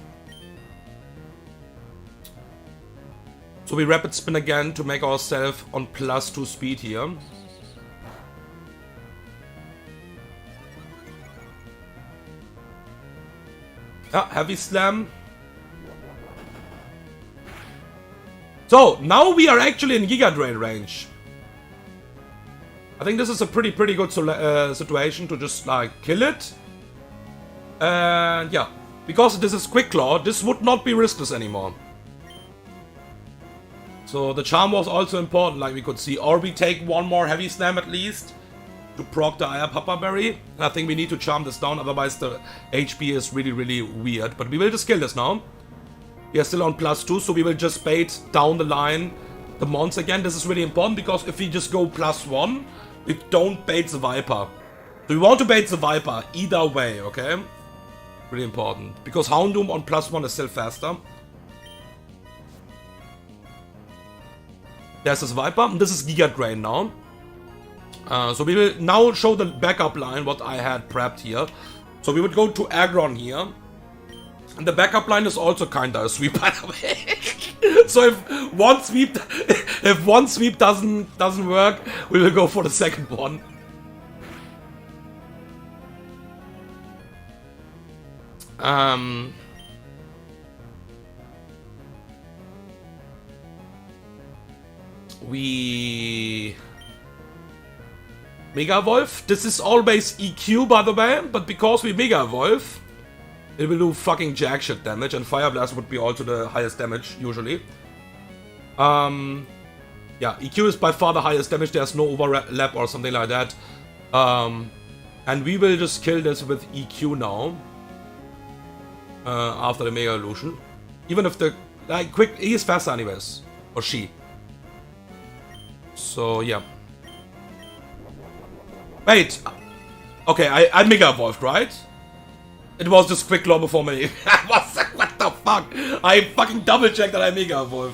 So we Rapid Spin again to make ourselves on +2 speed here. Yeah, Heavy Slam. So, now we are actually in Giga Drain range. I think this is a pretty good situation to just, like, kill it. And, yeah. Because this is Quick Claw, this would not be riskless anymore. So, the Charm was also important, like we could see. Or we take one more Heavy Slam at least. To proc the Ayapapa Berry. And I think we need to charm this down, otherwise the HP is really weird. But we will just kill this now. We are still on +2, so we will just bait down the line the Mons again. This is really important, because if we just go +1, we don't bait the Viper. So we want to bait the Viper either way, okay? Really important. Because Houndoom on +1 is still faster. There's this Viper, and this is Giga Drain now. So we will now show the backup line, what I had prepped here. So we would go to Aggron here. And the backup line is also kinda a sweep, by the way. So if one sweep doesn't work, we will go for the second one. We Mega Evolve. This is always EQ, by the way, but because we Mega Evolve, it will do fucking jack shit damage, and Fire Blast would be also the highest damage, usually. Yeah, EQ is by far the highest damage, there's no overlap or something like that. And we will just kill this with EQ now. After the Mega Evolution. Even if the... like, quick... he is faster anyways. Or she. So, yeah. Wait. Okay, I Mega Evolved, right? It was just quick claw before me. What the fuck? I fucking double checked that I Mega Evolve.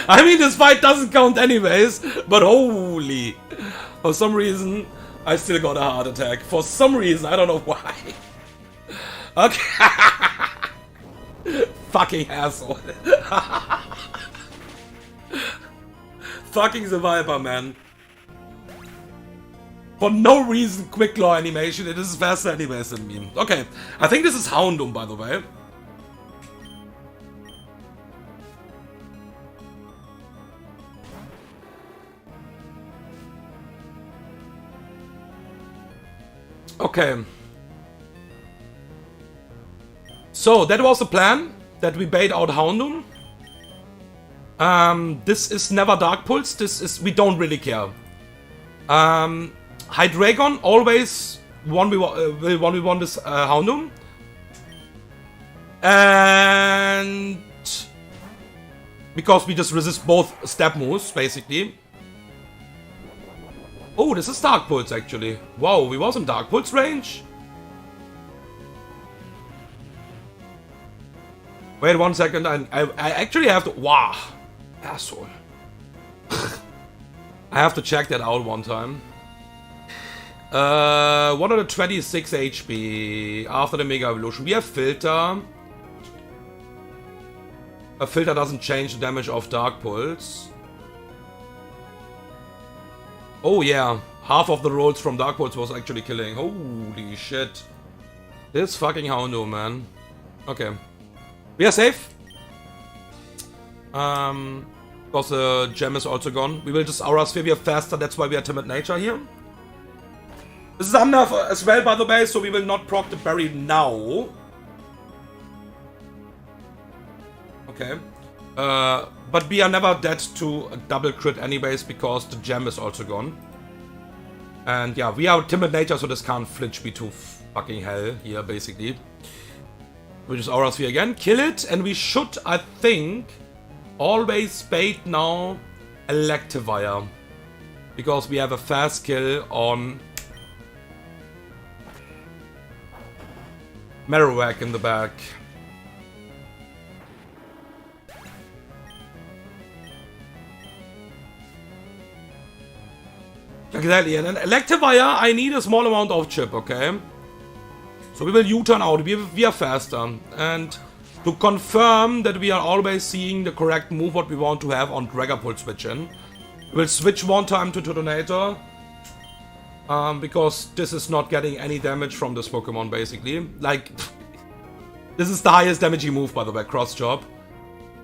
I mean, this fight doesn't count anyways, but holy. For some reason, I still got a heart attack. For some reason, I don't know why. Okay. Fucking asshole. Fucking survivor, man. For no reason, quick claw animation. It is faster anyways than me. Okay, I think this is Houndoom, by the way. Okay. So, that was the plan. That we bait out Houndoom. This is never Dark Pulse. This is... We don't really care. Hydreigon always 1v1 this Houndoom. And... Because we just resist both step moves, basically. Oh, this is Dark Pulse, actually. Wow, we was in Dark Pulse range. Wait 1 second, I actually have to... Wow. Asshole. I have to check that out one time. 126 HP after the Mega Evolution. We have Filter. A Filter doesn't change the damage of Dark Pulse. Oh yeah, half of the rolls from Dark Pulse was actually killing. Holy shit. This fucking Houndoom, man. Okay. We are safe. Because the gem is also gone. We will just Aura Sphere, we are faster, that's why we are Timid Nature here. This is Amnath as well, by the way, so we will not proc the berry now. Okay. But we are never dead to a double crit anyways, because the gem is also gone. And yeah, we are Timid Nature, so this can't flinch me to fucking hell here, basically. We just Aura Sphere again, kill it, and we should, I think, always bait now Electivire. Because we have a fast kill on Marowak in the back. Exactly, and then Electivire, I need a small amount of chip, okay? So we will U-turn out, we are faster. And to confirm that we are always seeing the correct move what we want to have on Dragapult switch in, we will switch one time to Detonator. Because this is not getting any damage from this Pokemon, basically. Like, this is the highest damaging move, by the way, Cross Chop.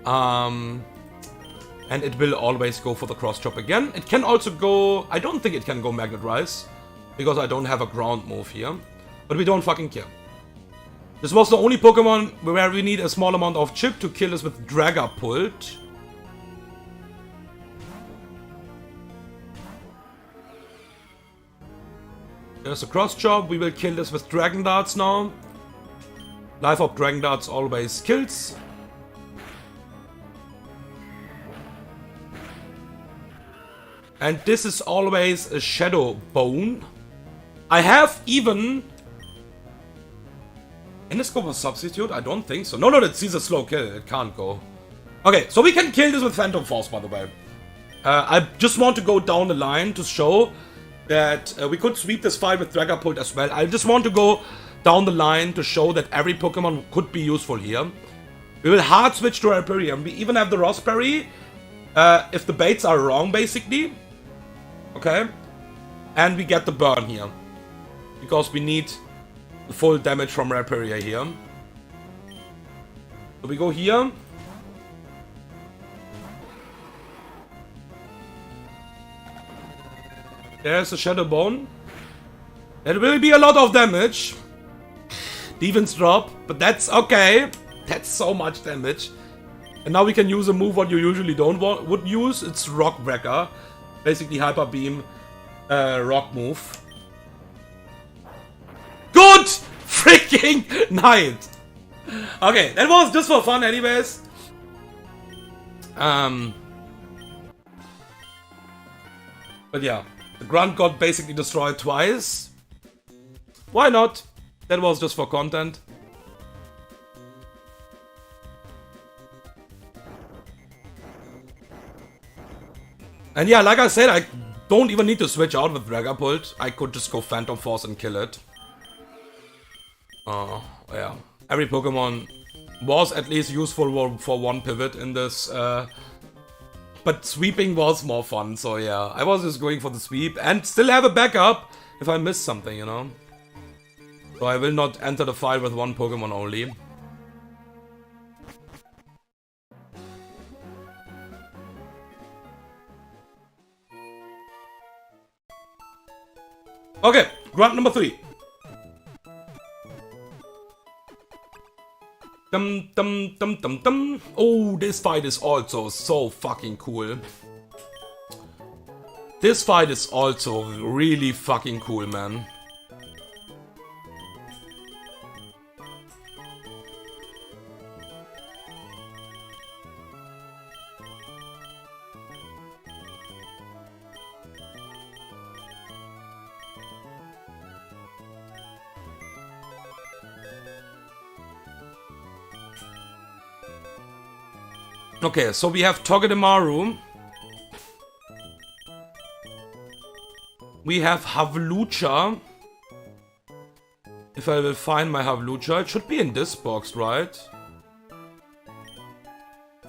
And it will always go for the Cross Chop again. It can also go... I don't think it can go Magnet Rise, because I don't have a ground move here. But we don't fucking care. This was the only Pokemon where we need a small amount of chip to kill us with Dragapult. There's a Cross Chop. We will kill this with Dragon Darts now. Life Orb Dragon Darts always kills. And this is always a Shadow Bone. I have even... Can this go for Substitute? I don't think so. No, it's a slow kill. It can't go. Okay, so we can kill this with Phantom Force, by the way. I just want to go down the line to show that we could sweep this fight with Dragapult as well. I just want to go down the line to show that every Pokemon could be useful here. We will hard switch to Rhyperior. We even have the Raspberry. If the baits are wrong, basically. Okay. And we get the burn here. Because we need the full damage from Rhyperior here. So we go here. There's a Shadow Bone. That will be a lot of damage. Defense drop, but that's okay. That's so much damage. And now we can use a move what you usually would use. It's Rock Breaker. Basically Hyper Beam rock move. Good freaking night. Okay, that was just for fun anyways. But yeah, the Grunt got basically destroyed twice. Why not? That was just for content. And yeah, like I said, I don't even need to switch out with Dragapult. I could just go Phantom Force and kill it. Yeah. Every Pokemon was at least useful for one pivot in this, but sweeping was more fun, so yeah. I was just going for the sweep and still have a backup if I miss something, you know. So I will not enter the fight with one Pokemon only. Okay, grunt number 3. Dum dum dum dum dum. Oh, this fight is also so fucking cool. This fight is also really fucking cool, man. Okay, so we have Togedemaru. We have Havlucha. If I will find my Havlucha, it should be in this box, right?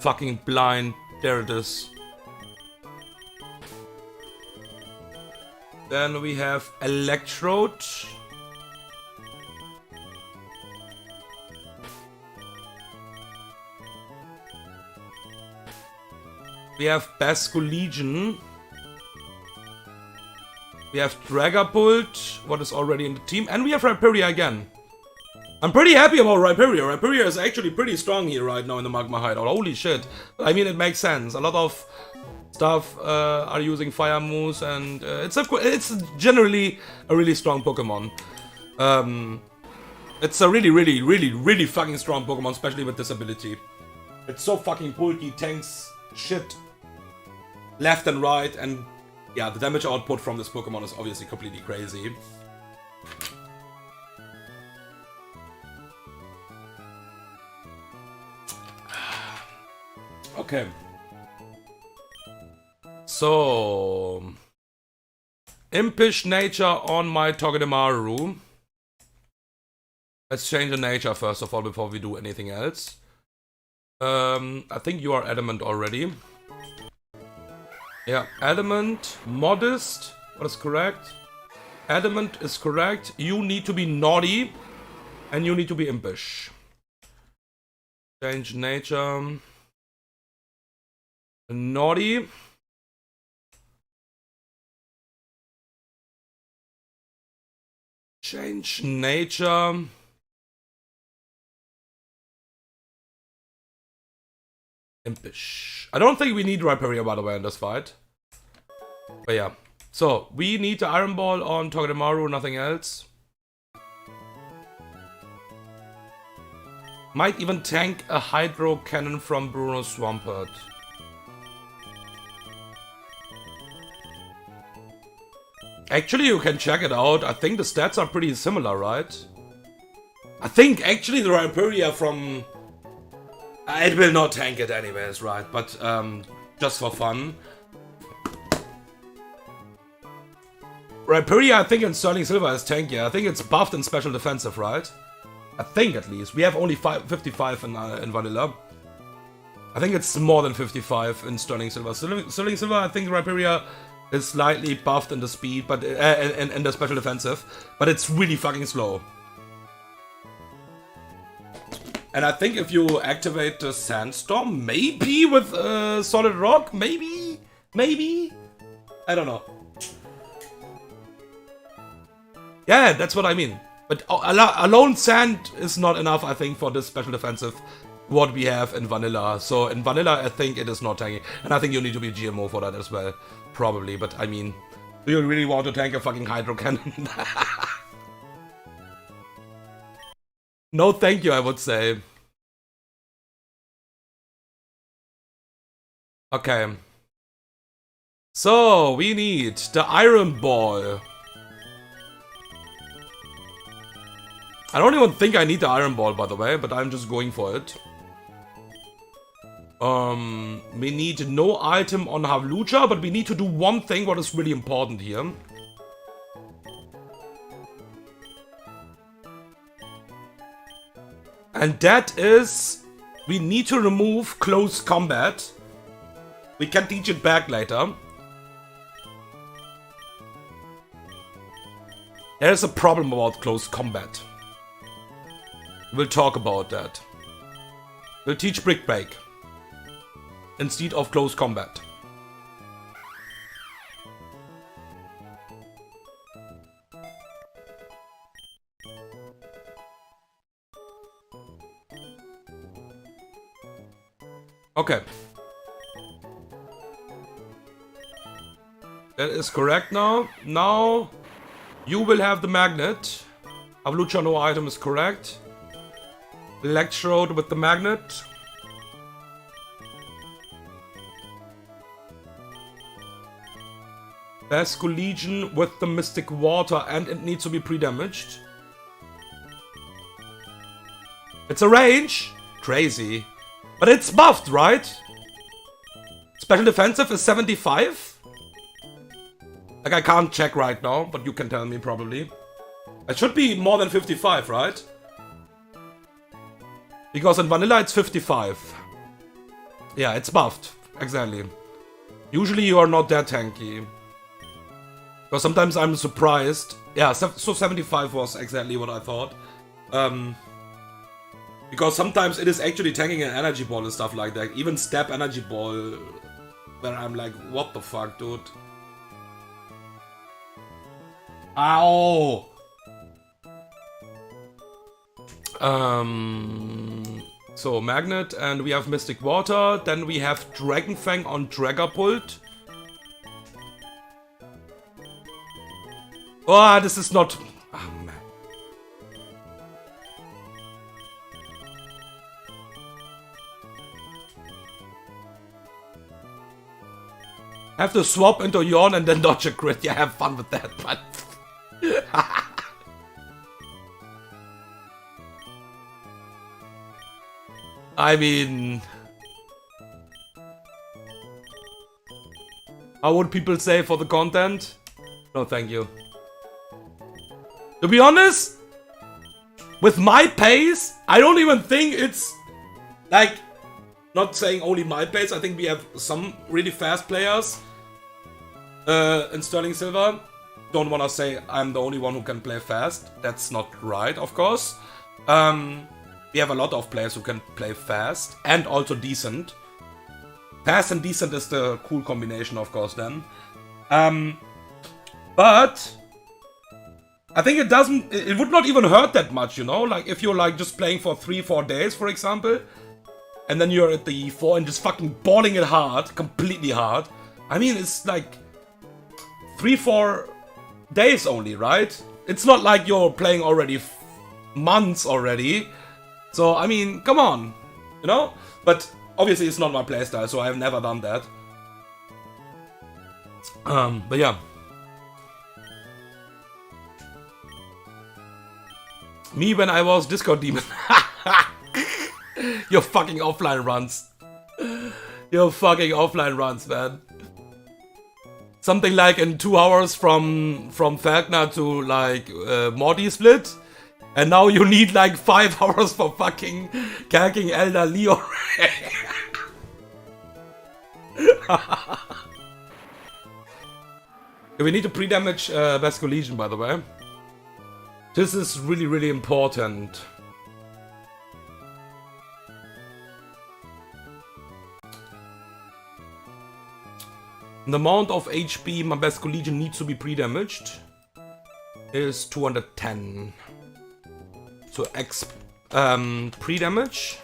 Fucking blind. There it is. Then we have Electrode. We have Basculegion. We have Dragapult, what is already in the team. And we have Rhyperior again. I'm pretty happy about Rhyperior. Rhyperior is actually pretty strong here right now in the Magma Hideout. Holy shit. I mean, it makes sense. A lot of stuff are using fire moves, and it's generally a really strong Pokemon. It's a really fucking strong Pokemon, especially with this ability. It's so fucking bulky, tanks shit left and right, and yeah, the damage output from this Pokemon is obviously completely crazy. Okay. So, Impish nature on my Togedemaru. Let's change the nature first of all before we do anything else. I think you are adamant already. Yeah, adamant, modest. What is correct? Adamant is correct. You need to be naughty, and you need to be impish. Change nature. Naughty. Change nature. Impish. I don't think we need Rhyperior, by the way, in this fight. But yeah. So, we need the Iron Ball on Togedemaru, nothing else. Might even tank a Hydro Cannon from Bruno Swampert. Actually, you can check it out. I think the stats are pretty similar, right? I think actually the Rhyperior from... It will not tank it anyways, right? But just for fun. Rhyperior, I think in Sterling Silver is tanky. I think it's buffed in special defensive, right? I think at least. We have only 55 in Vanilla. I think it's more than 55 in Sterling Silver. Sterling Silver, I think Rhyperior is slightly buffed in the speed, but in the special defensive. But it's really fucking slow. And I think if you activate the Sandstorm, maybe with Solid Rock, maybe? I don't know. Yeah, that's what I mean. But alone Sand is not enough, I think, for this special defensive, what we have in Vanilla. So in Vanilla, I think it is not tanking. And I think you need to be GMO for that as well, probably. But I mean, do you really want to tank a fucking Hydro Cannon? No thank you, I would say. Okay. So, we need the Iron Ball. I don't even think I need the Iron Ball, by the way, but I'm just going for it. We need no item on Havlucha, but we need to do one thing what is really important here. And that is, we need to remove close combat. We can teach it back later. There's a problem about close combat. We'll talk about that. We'll teach Brick Break instead of close combat. Okay. That is correct now. Now you will have the magnet. Havlucha no item is correct. Electrode with the magnet. Basco Legion with the Mystic Water, and it needs to be pre-damaged. It's a range. Crazy. But it's buffed, right? Special defensive is 75? Like, I can't check right now, but you can tell me probably. It should be more than 55, right? Because in vanilla it's 55. Yeah, it's buffed. Exactly. Usually you are not that tanky. Because sometimes I'm surprised. Yeah, so 75 was exactly what I thought. Because sometimes it is actually tanking an energy ball and stuff like that. Even stab energy ball, where I'm like, what the fuck, dude? Ow! So magnet, and we have Mystic Water. Then we have Dragon Fang on Dragapult. Oh, this is not. Oh, man. Have to swap into Yawn and then dodge a crit. Yeah, have fun with that, but. I mean, how would people say for the content? No, thank you. To be honest, with my pace, I don't even think it's like, not saying only my pace. I think we have some really fast players in Sterling Silver. Don't want to say I'm the only one who can play fast. That's not right, of course. We have a lot of players who can play fast and also decent. Fast and decent is the cool combination, of course, then. But I think it would not even hurt that much, you know? Like, if you're like just playing for 3-4 days, for example, and then you're at the E4 and just fucking balling it hard, completely hard. I mean, it's like 3-4 days only, right? It's not like you're playing already months already. So, I mean, come on, you know? But obviously it's not my playstyle, so I have never done that. But yeah. Me when I was Discord Demon. Your fucking offline runs. Your fucking offline runs, man. Something like in 2 hours from Falkner to like Morty split. And now you need like 5 hours for fucking calking Elder Leo. We need to pre-damage Basco Legion, by the way. This is really, really important. The amount of HP my Basco Legion needs to be pre-damaged is 210. So pre-damage.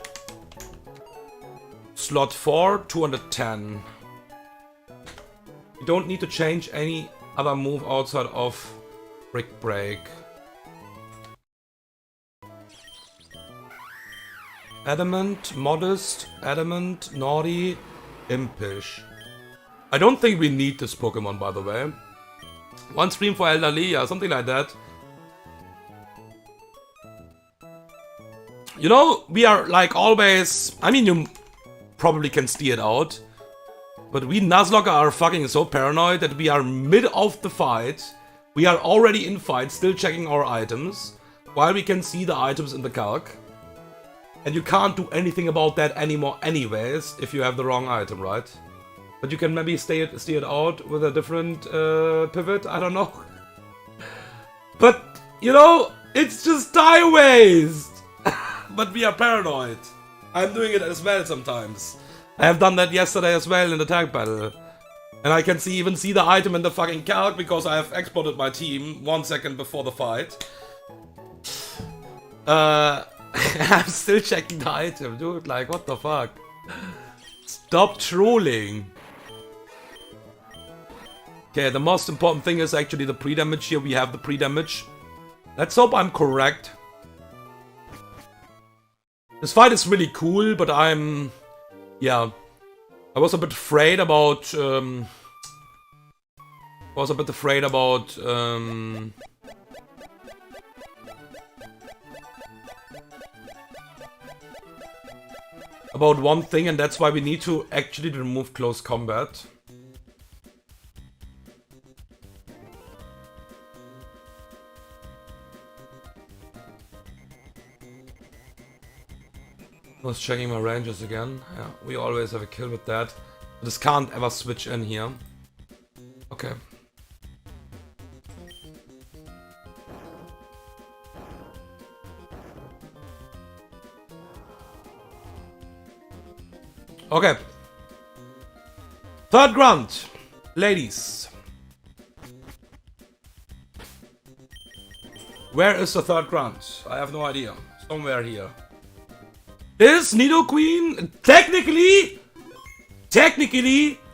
Slot 4, 210. You don't need to change any other move outside of Brick Break. Adamant, Modest, Adamant, Naughty, Impish. I don't think we need this Pokemon, by the way. One stream for Elderly, yeah, something like that. You know, we are like always... I mean, you probably can steer it out. But we Nuzlocke are fucking so paranoid that we are mid of the fight. We are already in fight, still checking our items. While we can see the items in the calc. And you can't do anything about that anymore anyways, if you have the wrong item, right? But you can maybe steer it out with a different pivot, I don't know. But, you know, it's just time waste! But we are paranoid. I'm doing it as well sometimes. I have done that yesterday as well in the tag battle. And I can even see the item in the fucking calc because I have exported my team 1 second before the fight. I'm still checking the item, dude. Like, what the fuck? Stop trolling. Okay, the most important thing is actually the pre-damage here. We have the pre-damage. Let's hope I'm correct. This fight is really cool, but I'm... Yeah. I was a bit afraid about... about one thing, and that's why we need to actually remove close combat. I was checking my ranges again. Yeah, we always have a kill with that. This can't ever switch in here. Okay. Okay. Third grunt. Ladies. Where is the third grunt? I have no idea. Somewhere here. Is Nidoqueen technically,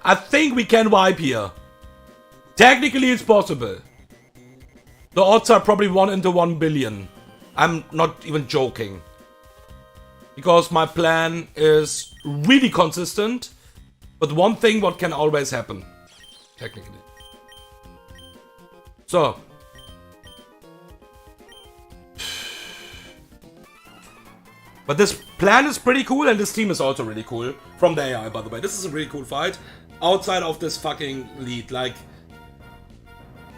I think we can wipe here. Technically, it's possible. The odds are probably 1 into 1 billion. I'm not even joking. Because my plan is really consistent. But one thing what can always happen. Technically. So. But this plan is pretty cool, and this team is also really cool. From the AI, by the way. This is a really cool fight. Outside of this fucking lead. Like,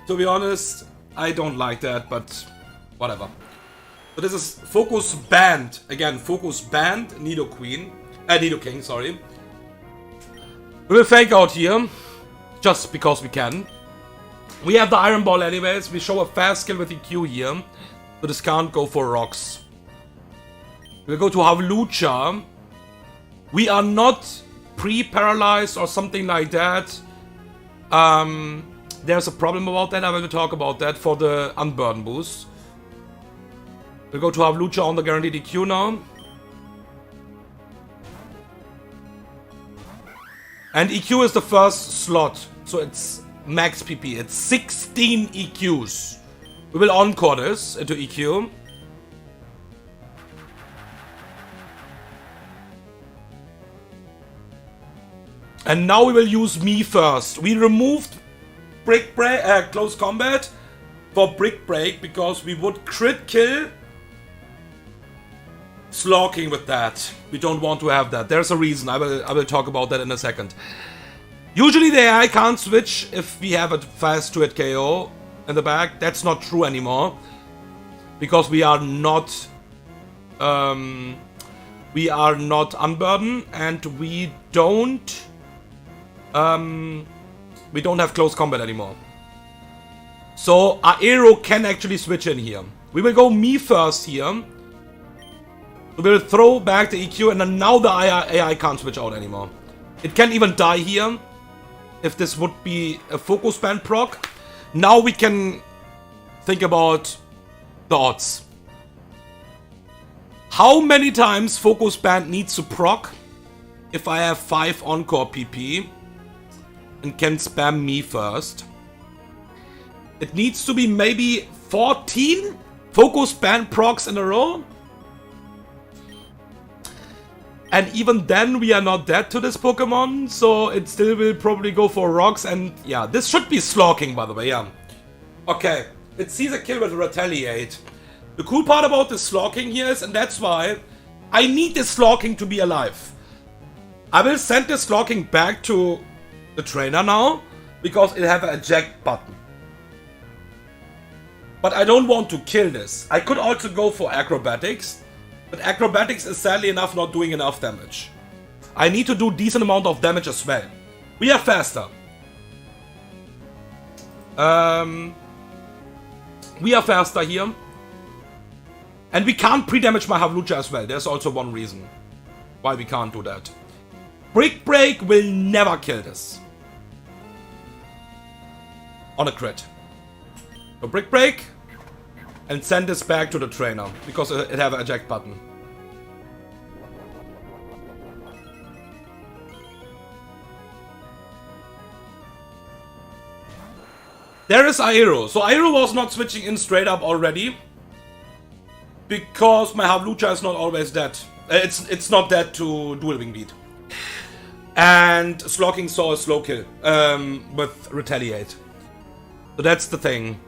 to be honest, I don't like that, but whatever. So this is Focus Band. Again, Focus Band, Nidoking, sorry. We will fake out here. Just because we can. We have the Iron Ball anyways. We show a fast skill with EQ here. So this can't go for rocks. We'll go to Hawlucha. We are not pre-paralyzed or something like that. There's a problem about that. I will talk about that for the Unburden boost. We'll go to Hawlucha on the guaranteed EQ now. And EQ is the first slot. So it's max PP. It's 16 EQs. We will encore this into EQ. And now we will use me first. We removed Brick Break, Close Combat for Brick Break because we would crit kill Slocking with that. We don't want to have that. There's a reason. I will talk about that in a second. Usually the AI can't switch if we have a fast 2-hit KO in the back. That's not true anymore. Because we are not Unburden, and we don't have close combat anymore. So Aero can actually switch in here. We will go me first here. We will throw back the EQ, and then now the AI can't switch out anymore. It can even die here. If this would be a focus band proc. Now we can think about the odds. How many times focus band needs to proc if I have 5 encore PP and can spam me first? It needs to be maybe 14 focus band procs in a row. And even then, we are not dead to this Pokemon, so it still will probably go for rocks. And yeah, this should be Slocking, by the way, yeah. Okay, it sees a kill with Retaliate. The cool part about this Slocking here is, and that's why I need this Deathlocke to be alive. I will send this Deathlocke back to the trainer now, because it have an eject button. But I don't want to kill this. I could also go for acrobatics, but acrobatics is sadly enough not doing enough damage. I need to do decent amount of damage as well. We are faster. We are faster here. And we can't pre-damage my Havlucha as well. There's also one reason why we can't do that. Brick Break will never kill this. On a crit. So Brick Break. And send this back to the trainer. Because it have an eject button. There is Aero. So Aero was not switching in straight up already. Because my Havlucha is not always dead. It's not dead to dual wing beat. And Slocking saw a slow kill with Retaliate. So that's the thing.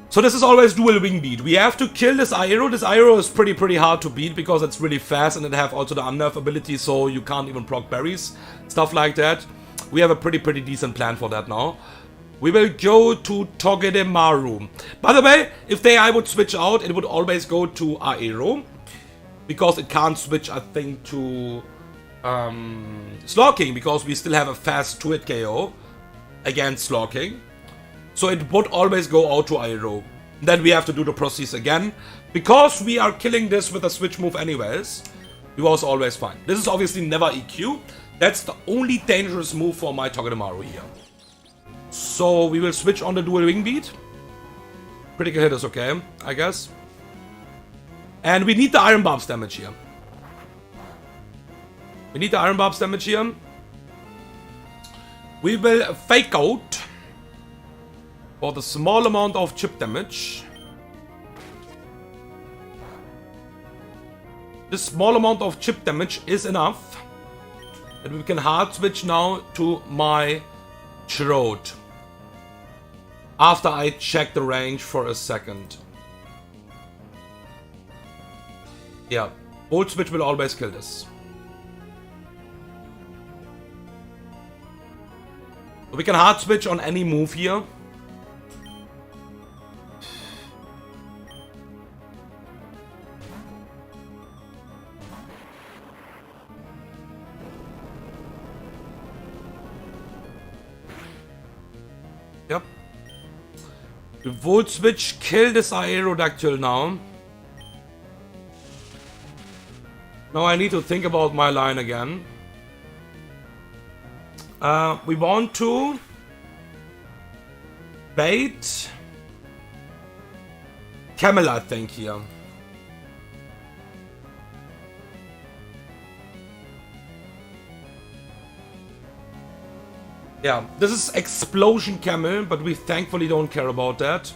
So this is always dual wing beat. We have to kill this Aero. This Aero is pretty hard to beat because it's really fast and it have also the unnerf ability, so you can't even proc berries. Stuff like that. We have a pretty decent plan for that now. We will go to Togedemaru. By the way, if the AI would switch out, it would always go to Aero. Because it can't switch, I think, to Slocking. Because we still have a fast 2-hit KO against Slocking. So it would always go out to Aero. Then we have to do the process again. Because we are killing this with a switch move anyways, it was always fine. This is obviously never EQ. That's the only dangerous move for my Togedemaru here. So we will switch on the dual wing beat. Critical hit is okay, I guess. And we need the Iron Barbs damage here. We need the Iron Barbs damage here. We will fake out for the small amount of chip damage. This small amount of chip damage is enough. And we can hard switch now to my throat. After I check the range for a second. Yeah, Bolt Switch will always kill this. So we can hard switch on any move here. Yep. The Volt Switch kill this Aerodactyl now. Now I need to think about my line again. We want to bait Camel, I think, here. Yeah, this is Explosion Camel, but we thankfully don't care about that.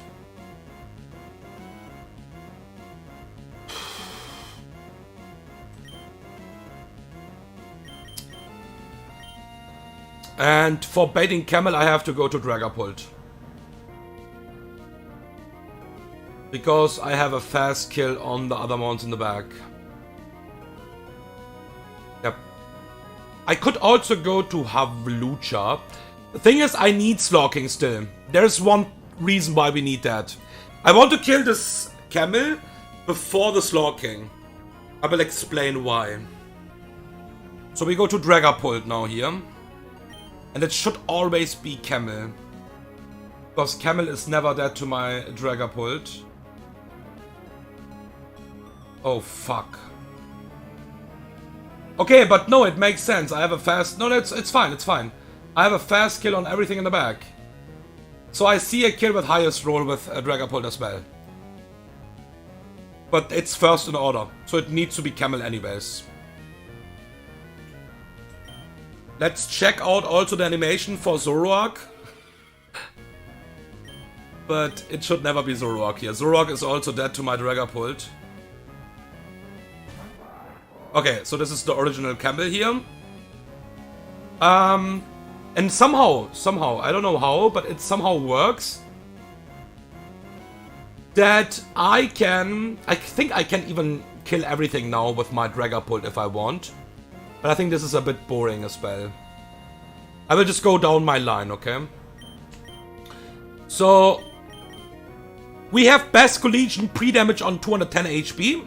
And for baiting Camel, I have to go to Dragapult. Because I have a fast kill on the other mounts in the back. Yep. I could also go to Havlucha. The thing is, I need Slocking still. There's one reason why we need that. I want to kill this Camel before the Slocking. I will explain why. So we go to Dragapult now here. And it should always be Camel. Because Camel is never dead to my Dragapult. Oh, fuck. Okay, but no, it makes sense. I have a fast... No, it's fine, it's fine. I have a fast kill on everything in the back. So I see a kill with highest roll with a Dragapult as well. But it's first in order. So it needs to be Camel anyways. Let's check out also the animation for Zoroark. But it should never be Zoroark here. Zoroark is also dead to my Dragapult. Okay, so this is the original Camel here. And somehow, I don't know how, but it somehow works. That I think I can even kill everything now with my Dragapult if I want. But I think this is a bit boring a spell. I will just go down my line, okay? So we have Best Collegian pre-damage on 210 HP.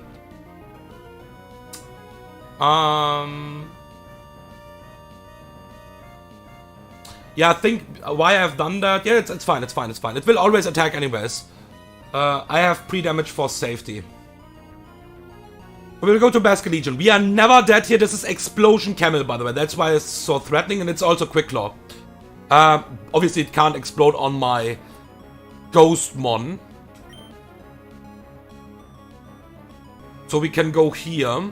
Yeah, I think why I've done that. Yeah, it's fine, it's fine, it's fine. It will always attack anyways. I have pre-damage for safety. We will go to Best Collegian. We are never dead here. This is Explosion Camel, by the way. That's why it's so threatening, and it's also Quick Claw. Obviously, it can't explode on my Ghost Mon. So we can go here.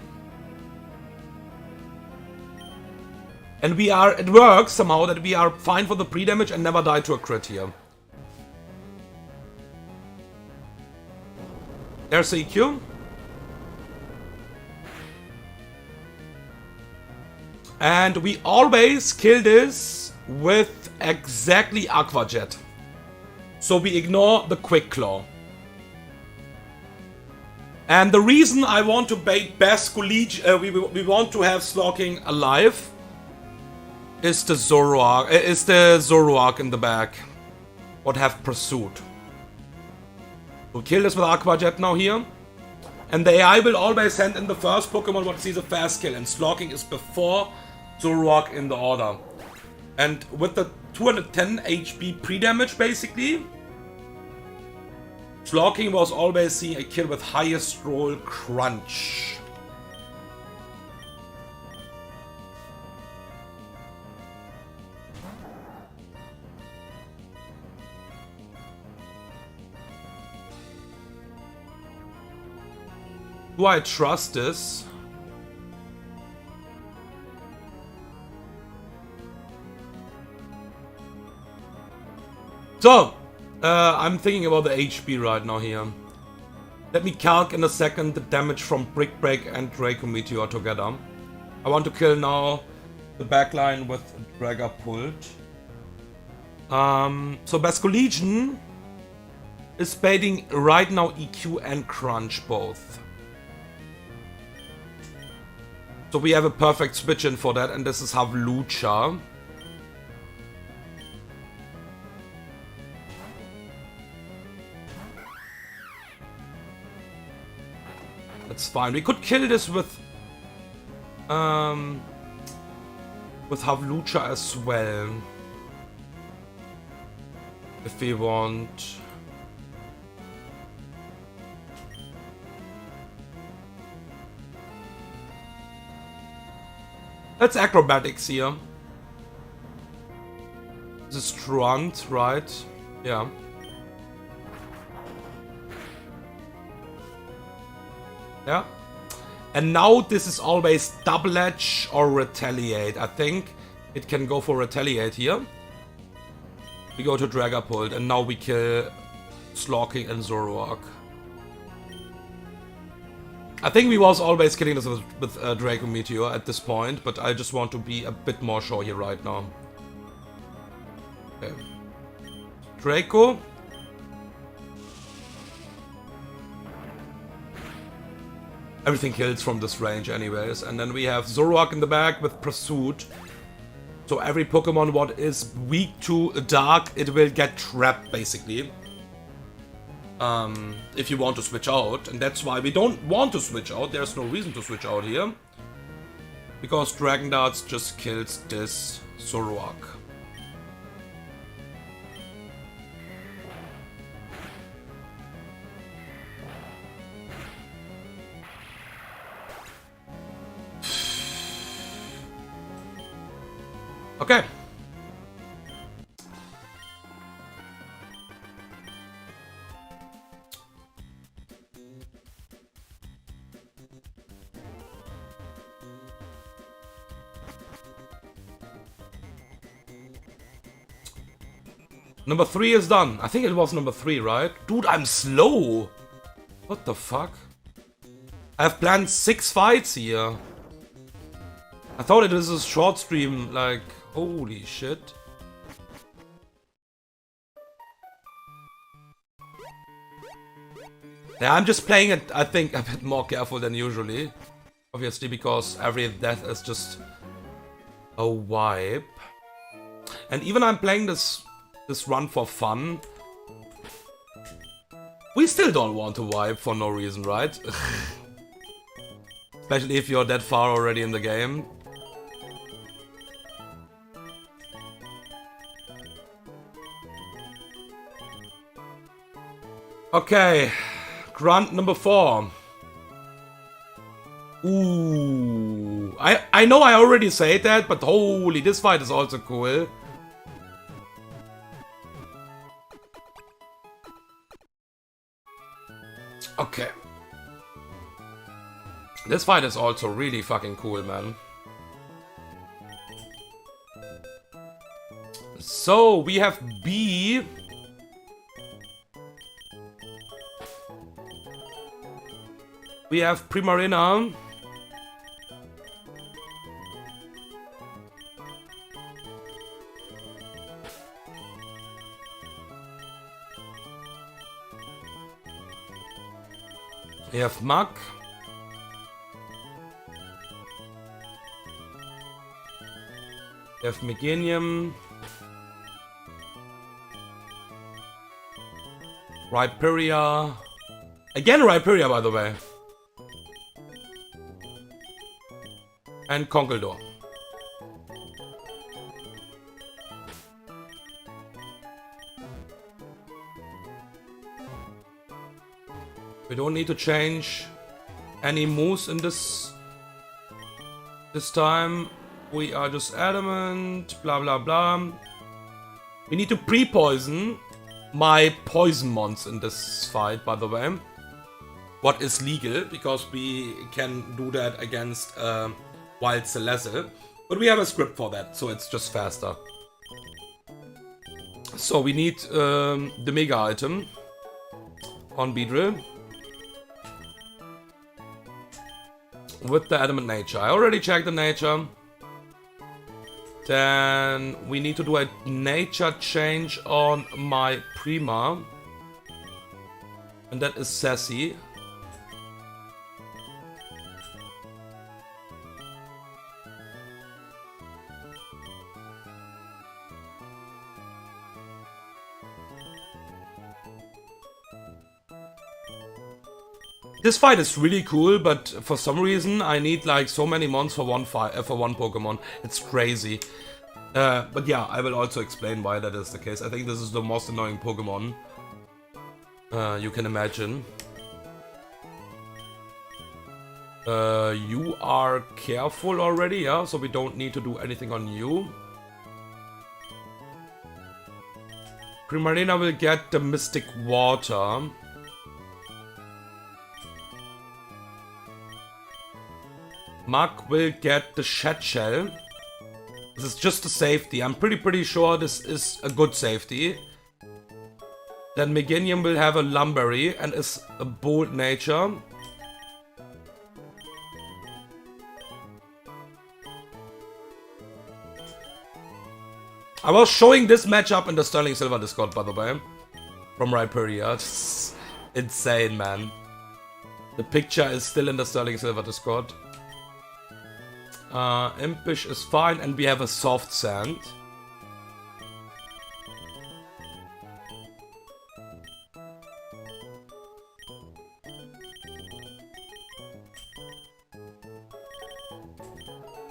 And we are, it works somehow that we are fine for the pre-damage and never die to a crit here. There's the EQ. And we always kill this with exactly Aqua Jet. So we ignore the Quick Claw. And the reason I want to bait Best Collegian, we want to have Slocking alive, is the Zoroark in the back. What have Pursuit. We'll kill this with Aqua Jet now here. And the AI will always send in the first Pokemon what sees a fast kill. And Slocking is before Zoroark in the order. And with the 210 HP pre-damage basically, Slocking was always seeing a kill with highest roll crunch. Do I trust this? So, I'm thinking about the HP right now here. Let me calc in a second the damage from Brick Break and Draco Meteor together. I want to kill now the backline with Dragapult. So Best Collegian is baiting right now EQ and Crunch both. So we have a perfect switch in for that, and this is Havlucha. That's fine. We could kill this with Havlucha as well. If we want. That's acrobatics here. This is Truant, right? Yeah. Yeah. And now this is always Double Edge or Retaliate. I think it can go for Retaliate here. We go to Dragapult and now we kill Slocking and Zoroark. I think we was always killing this with Draco Meteor at this point, but I just want to be a bit more sure here right now. Okay. Draco. Everything kills from this range anyways. And then we have Zoroark in the back with Pursuit. So every Pokemon what is weak to Dark, it will get trapped basically. If you want to switch out, and that's why we don't want to switch out. There's no reason to switch out here, because Dragon Darts just kills this Zoroark. Okay. Number 3 is done. I think it was number 3, right? Dude, I'm slow. What the fuck? I have planned 6 fights here. I thought it was a short stream, like, holy shit. Yeah, I'm just playing it, I think, a bit more careful than usually. Obviously, because every death is just a wipe. And even I'm playing this run for fun. We still don't want to wipe for no reason, right? Especially if you're that far already in the game. Okay, grunt number 4. Ooh, I know I already said that, but holy, this fight is also cool. Okay. This fight is also really fucking cool, man. So, we have B. We have Primarina. We have Mug. We have Meganium. Rhyperia. Again Rhyperia, by the way. And Conkeldurr. We don't need to change any moves in this time. We are just adamant, blah blah blah. We need to pre-poison my poison mons in this fight, by the way. What is legal, because we can do that against Wild Celeste. But we have a script for that, so it's just faster. So we need the mega item on Beedrill. With the adamant nature. I already checked the nature. Then we need to do a nature change on my Prima. And that is Sassy. This fight is really cool, but for some reason I need like so many mons for one Pokemon. It's crazy. But yeah, I will also explain why that is the case. I think this is the most annoying Pokemon you can imagine. You are careful already, yeah? So we don't need to do anything on you. Primarina will get the Mystic Water. Mug will get the Shed Shell. This is just a safety. I'm pretty sure this is a good safety. Then Meganium will have a Lumberry and is a bold nature. I was showing this matchup in the Sterling Silver Discord, by the way. From Rhyperia. It's insane, man. The picture is still in the Sterling Silver Discord. Impish is fine, and we have a soft sand.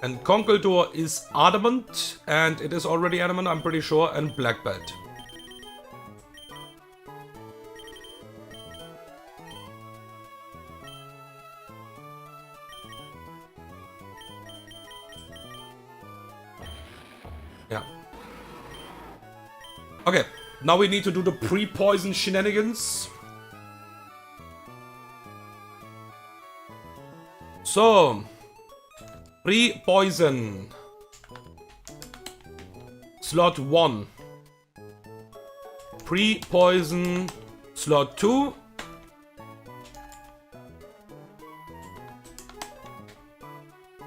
And Conkeldurr is adamant, and it is already adamant, I'm pretty sure, and black belt. Yeah. Okay, now we need to do the pre-poison shenanigans. So, pre-poison. Slot 1. Pre-poison. Slot 2.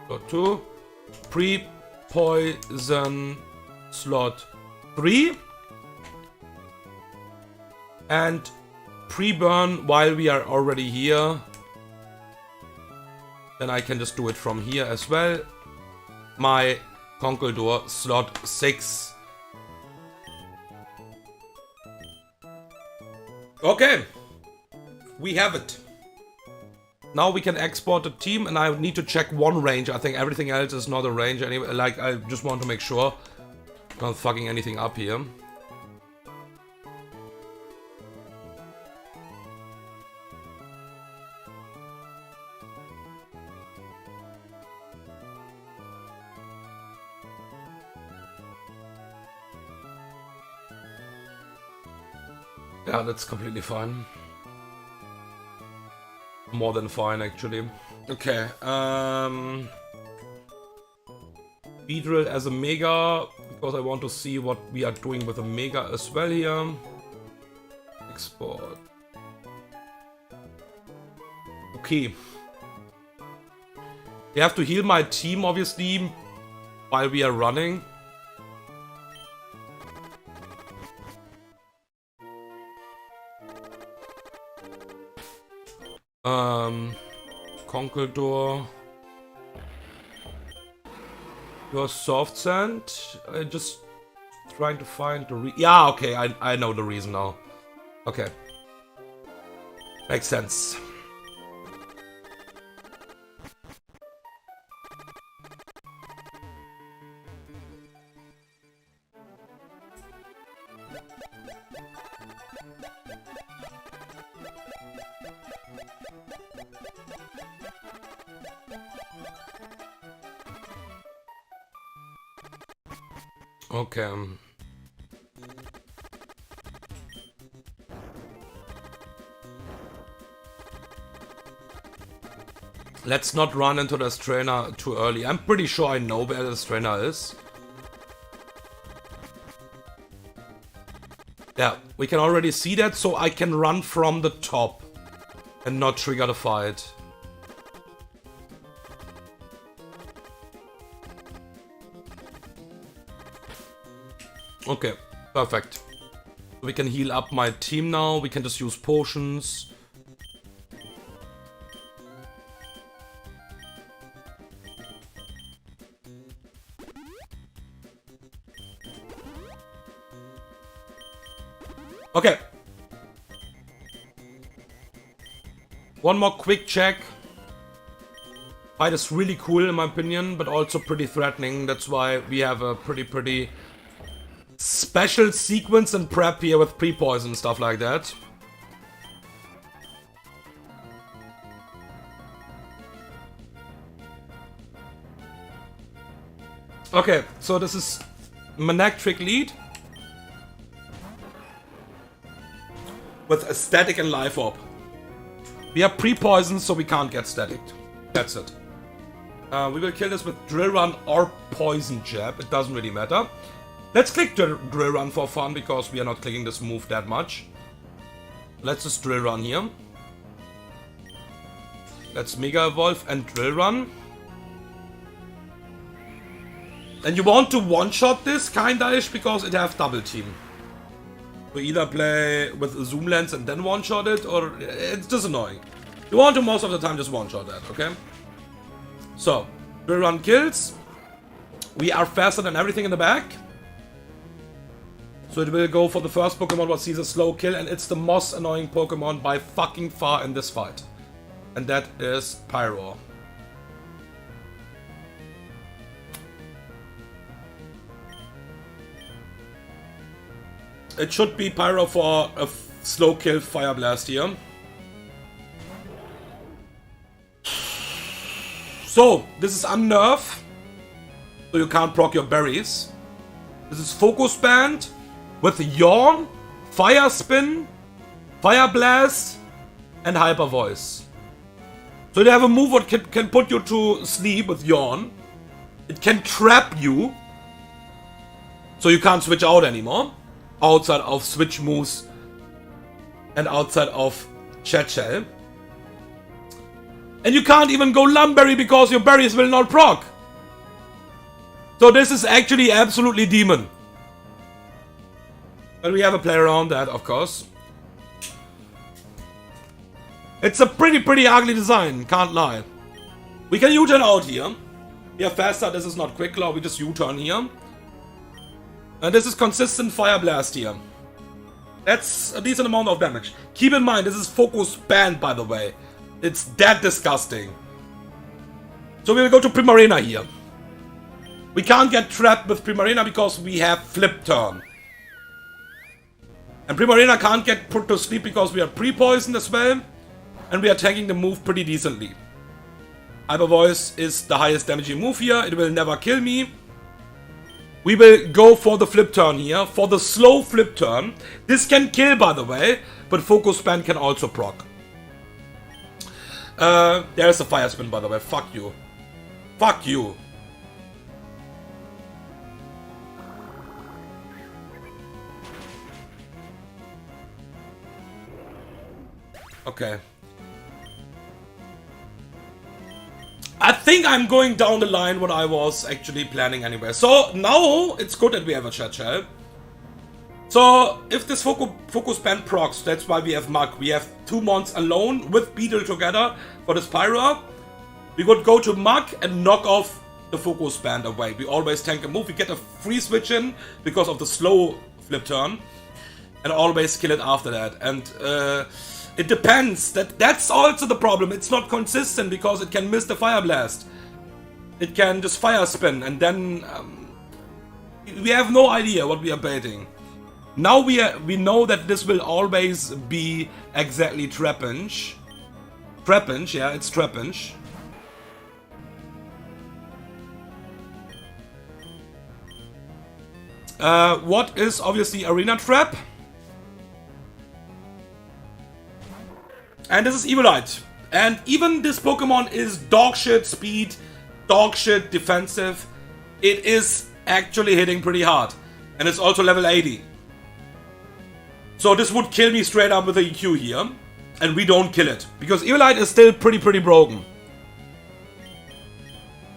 Slot 2. Pre-poison. Slot 3. And pre-burn while we are already here. Then I can just do it from here as well. My Conkeldurr slot 6. Okay. We have it. Now we can export the team, and I need to check one range. I think everything else is not a range anyway. Like, I just want to make sure I'm not fucking anything up here. Yeah, that's completely fine. More than fine, actually. Okay, Beedrill as a Mega, because I want to see what we are doing with a Mega as well here. Export. Okay. We have to heal my team, obviously, while we are running. Conkeldurr. Your soft sand. I just trying to find the yeah, okay, I know the reason now. Okay. Makes sense. Okay. Let's not run into this trainer too early. I'm pretty sure I know where this trainer is. Yeah, we can already see that, so I can run from the top and not trigger the fight. Okay, perfect. We can heal up my team now. We can just use potions. Okay. One more quick check. Fight is really cool in my opinion, but also pretty threatening. That's why we have a pretty special sequence and prep here with pre-poison and stuff like that. Okay, so this is Manectric lead with a static and life orb. We are pre-poisoned, so we can't get static. That's it. We will kill this with Drill Run or Poison Jab. It doesn't really matter. Let's click Drill Run for fun, because we are not clicking this move that much. Let's just Drill Run here. Let's Mega Evolve and Drill Run. And you want to one-shot this, kinda-ish, because it have double team. So either play with a zoom lens and then one-shot it, or it's just annoying. You want to most of the time just one-shot that, okay? So, Drill Run kills. We are faster than everything in the back. So it will go for the first Pokemon what sees a slow kill, and it's the most annoying Pokemon by fucking far in this fight. And that is Pyro. It should be Pyro for a slow kill Fire Blast here. So, this is Unnerve. So you can't proc your berries. This is Focus Band with Yawn, Fire Spin, Fire Blast, and Hyper Voice. So they have a move that can put you to sleep with Yawn. It can trap you, so you can't switch out anymore. Outside of switch moves and outside of Chat Shell. And you can't even go Lumberry because your berries will not proc. So this is actually absolutely demon. But we have a play around that, of course. It's a pretty ugly design, can't lie. We can U-turn out here. We are faster, this is not quick claw, we just U-turn here. And this is consistent fire blast here. That's a decent amount of damage. Keep in mind, this is focus banned, by the way. It's that disgusting. So we will go to Primarina here. We can't get trapped with Primarina because we have flip turn. And Primarina can't get put to sleep because we are pre-poisoned as well. And we are tanking the move pretty decently. Hyper Voice is the highest damaging move here. It will never kill me. We will go for the flip turn here. For the slow flip turn. This can kill, by the way. But Focus Ban can also proc. There's a Fire Spin, by the way. Fuck you. Fuck you. Okay. I think I'm going down the line what I was actually planning anyway. So now it's good that we have a chat shell. So if this focus ban procs, that's why we have Mug. We have 2 months alone with Beetle together for this Pyro. We would go to Mug and knock off the focus ban away. We always tank a move. We get a free switch in because of the slow flip turn. And always kill it after that. And it depends. That's also the problem. It's not consistent because it can miss the Fire Blast. It can just Fire Spin and then we have no idea what we are baiting. Now we know that this will always be exactly Trapinch. Trapinch, yeah, it's Trapinch. What is obviously Arena Trap? And this is Evilite. And even this Pokemon is dogshit speed, dogshit defensive. It is actually hitting pretty hard. And it's also level 80. So this would kill me straight up with the EQ here. And we don't kill it. Because Evilite is still pretty broken.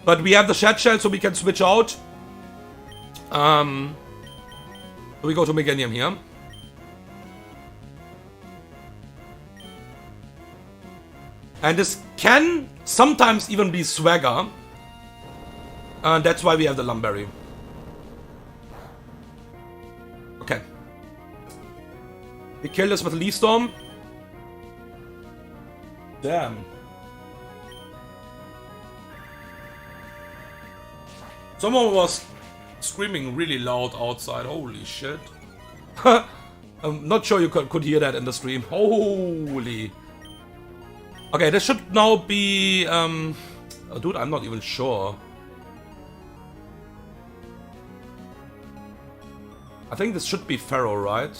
But we have the Shed Shell so we can switch out. So we go to Meganium here. And this can sometimes even be Swagger. And that's why we have the Lumberry. Okay. We kill this with Leaf Storm. Damn. Someone was screaming really loud outside. Holy shit. I'm not sure you could hear that in the stream. Holy. Okay, this should now be... oh, dude, I'm not even sure. I think this should be Pharaoh, right?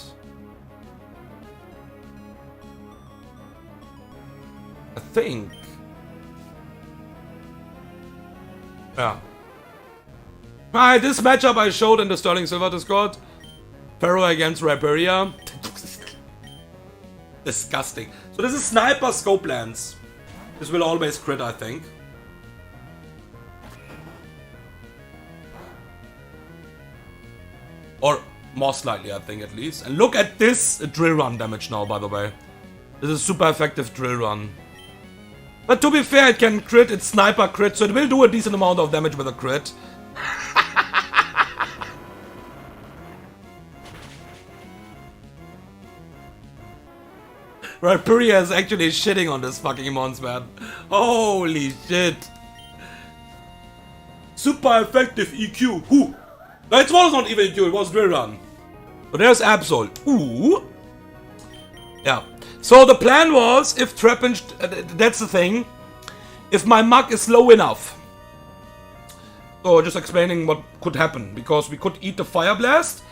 I think. Yeah. Alright, this matchup I showed in the Sterling Silver Discord. Pharaoh against Rhyperia. Disgusting. So this is Sniper Scope Lance. This will always crit, I think. Or most likely, I think, at least. And look at this Drill Run damage now, by the way. This is super effective Drill Run. But to be fair, it can crit, it's Sniper crit, so it will do a decent amount of damage with a crit. Rhyperia is actually shitting on this fucking monster, man. Holy shit. Super effective EQ. Who? No, it was not even EQ, it was Drill Run. But there's Absol. Ooh. Yeah. So the plan was, if Trapinch, that's the thing. If my Mug is low enough. So just explaining what could happen. Because we could eat the Fire Blast,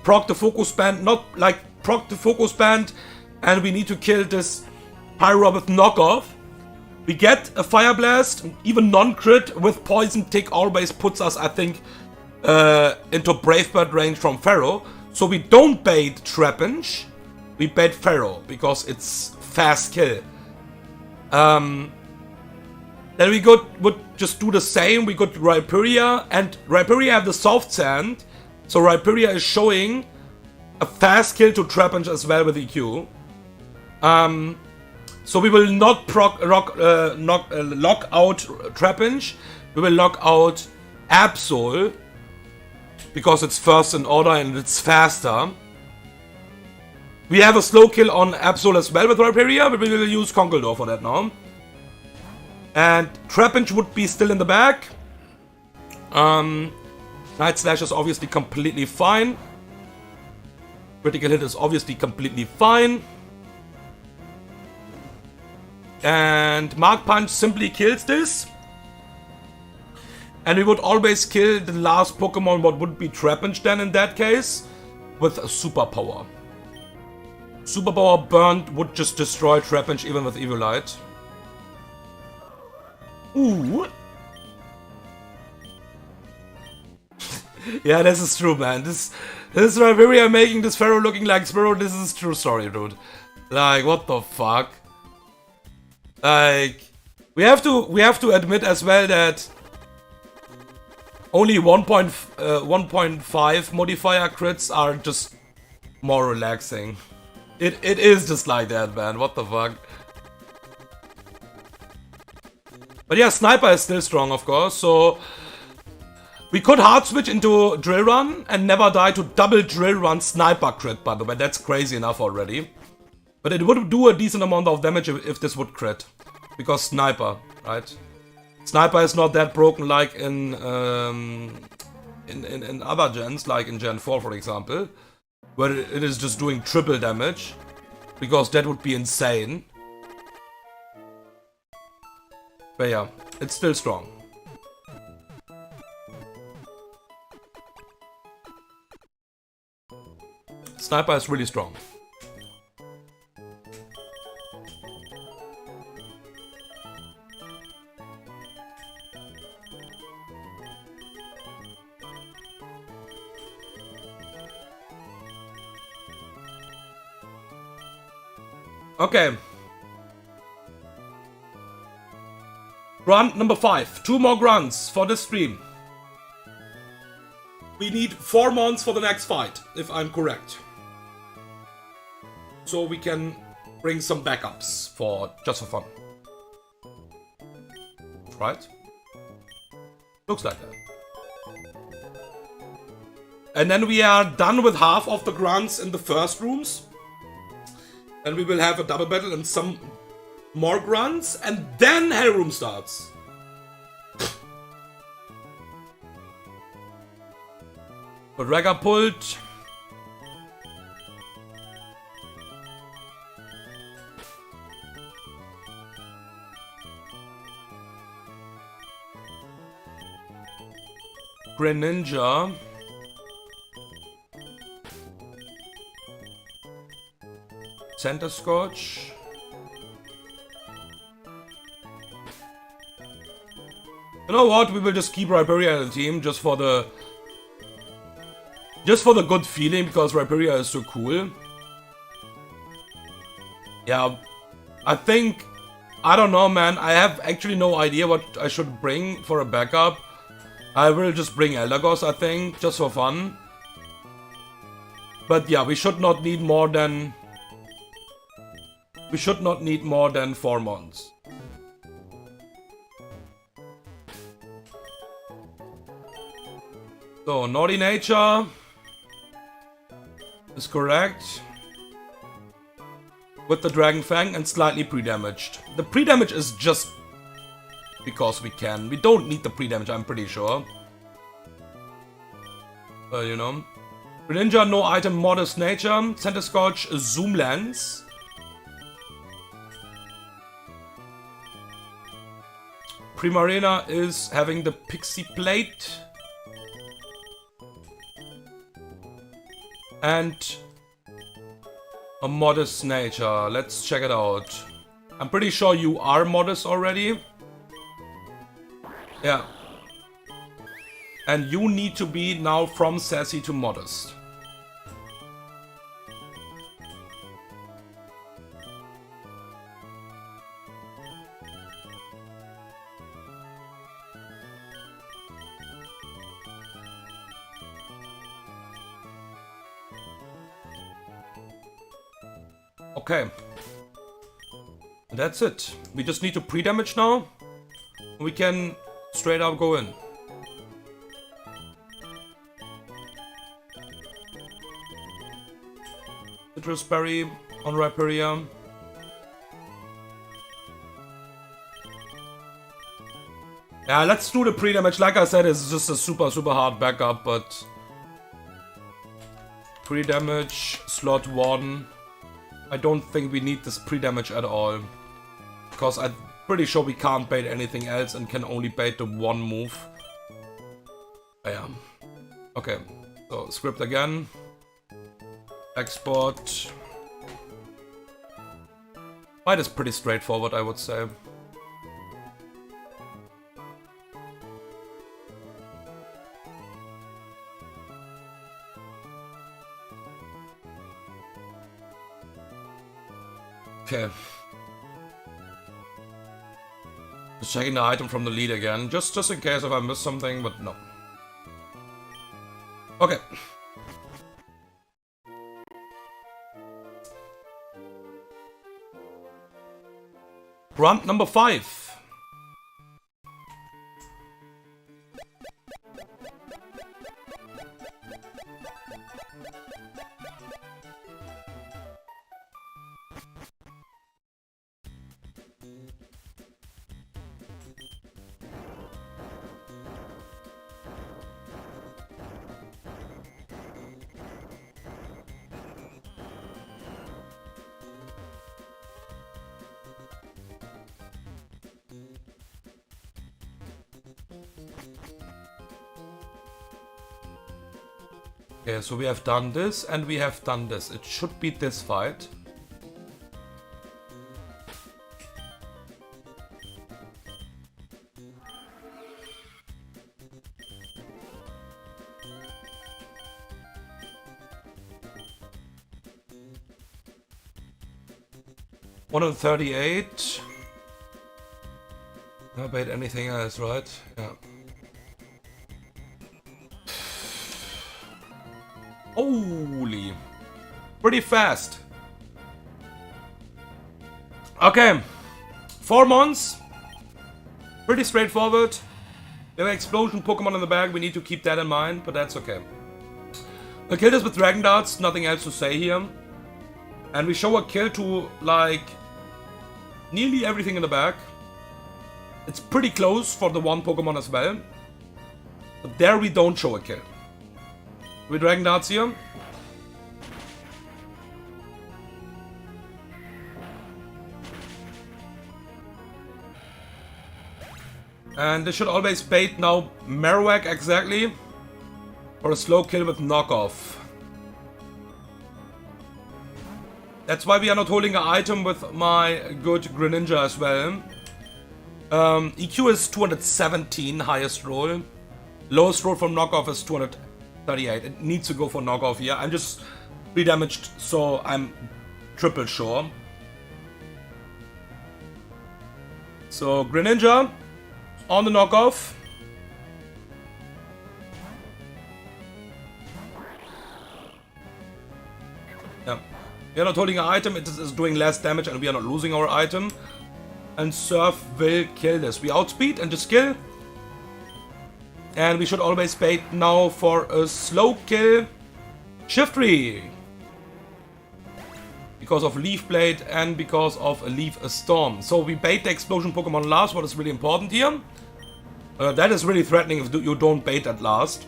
proc the Focus Band, not like proc the Focus Band, and we need to kill this Pyro with knockoff. We get a Fire Blast, even non-crit with Poison Tick always puts us, I think, into Brave Bird range from Pharaoh. So we don't bait Trapinch, we bait Pharaoh, because it's fast kill. Then we would just do the same, we got Rhyperia, and Rhyperia have the Soft Sand, so Rhyperia is showing a fast kill to Trapinch as well with EQ. So we will not lock out Trapinch. We will lock out Absol. Because it's first in order and it's faster. We have a slow kill on Absol as well with Rhyperia, but we will use Conkeldurr for that now. And Trapinch would be still in the back. Night Slash is obviously completely fine. Critical Hit is obviously completely fine. And Mark Punch simply kills this. And we would always kill the last Pokemon, what would be Trapinch then in that case, with a Superpower. Superpower Burnt would just destroy Trapinch even with Eviolite. Ooh. Yeah, this is true, man. This is Rhyperia making this Pharaoh looking like Spearow. This is true story, dude. Like, what the fuck? Like, we have to admit as well that only 1.5 modifier crits are just more relaxing. It is just like that, man. What the fuck? But yeah, Sniper is still strong, of course. So we could hard switch into Drill Run and never die to double Drill Run Sniper crit, by the way. That's crazy enough already. But it would do a decent amount of damage if this would crit. Because Sniper, right? Sniper is not that broken like in other gens, like in Gen 4 for example, where it is just doing triple damage, because that would be insane. But yeah, it's still strong. Sniper is really strong. Okay. Grunt number 5. 2 more grunts for this stream. We need 4 months for the next fight, if I'm correct. So we can bring some backups for just for fun. Right? Looks like that. And then we are done with half of the grunts in the first rooms. And we will have a double battle and some more grunts, and then Hellroom starts. Dragapult. Greninja. Center Scotch. You know what? We will just keep Rhyperia in the team just for the good feeling, because Rhyperia is so cool. Yeah, I think, I don't know, man. I have actually no idea what I should bring for a backup. I will just bring Eldegoss, I think, just for fun. But yeah, we should not need more than 4 months. So, Naughty Nature is correct. With the Dragon Fang and slightly pre-damaged. The pre-damage is just because we can. We don't need the pre-damage, I'm pretty sure. You know. Greninja, no item, Modest Nature. Center Scotch, Zoom Lens. Primarina is having the Pixie Plate. And a Modest Nature. Let's check it out. I'm pretty sure you are modest already. Yeah. And you need to be now from sassy to modest. Okay. That's it. We just need to pre-damage now. We can straight up go in. Citrus Berry on Rhyperior. Yeah, let's do the pre-damage. Like I said, it's just a super hard backup, but... Pre-damage, slot 1. I don't think we need this pre-damage at all. Because I'm pretty sure we can't bait anything else and can only bait the one move. Yeah. Okay, so script again. Export. Fight is pretty straightforward, I would say. Okay. Just checking the item from the lead again, just in case if I miss something, but no. Okay. Grunt number 5. Okay, so we have done this and we have done this. It should be this fight. $138. No bait anything else, right? Yeah. Holy. Pretty fast. Okay. 4 months. Pretty straightforward. We have an explosion Pokemon in the bag. We need to keep that in mind, but that's okay. We kill this with Dragon Darts. Nothing else to say here. And we show a kill to, like, nearly everything in the bag. It's pretty close for the one Pokemon as well. But there we don't show a kill. We Dragon Darts here. And they should always bait now Marowak exactly for a slow kill with knockoff. That's why we are not holding an item with my good Greninja as well. EQ is 217, highest roll. Lowest roll from knockoff is 238. It needs to go for knockoff here. I'm just re-damaged, so I'm triple sure. So Greninja on the knockoff. Yeah. We are not holding an item, it is doing less damage and we are not losing our item. And Surf will kill this. We outspeed and just kill. And we should always bait now for a slow kill. Shiftry. Because of Leaf Blade and because of a Leaf Storm. So we bait the explosion Pokemon last, what is really important here. That is really threatening if you don't bait that last.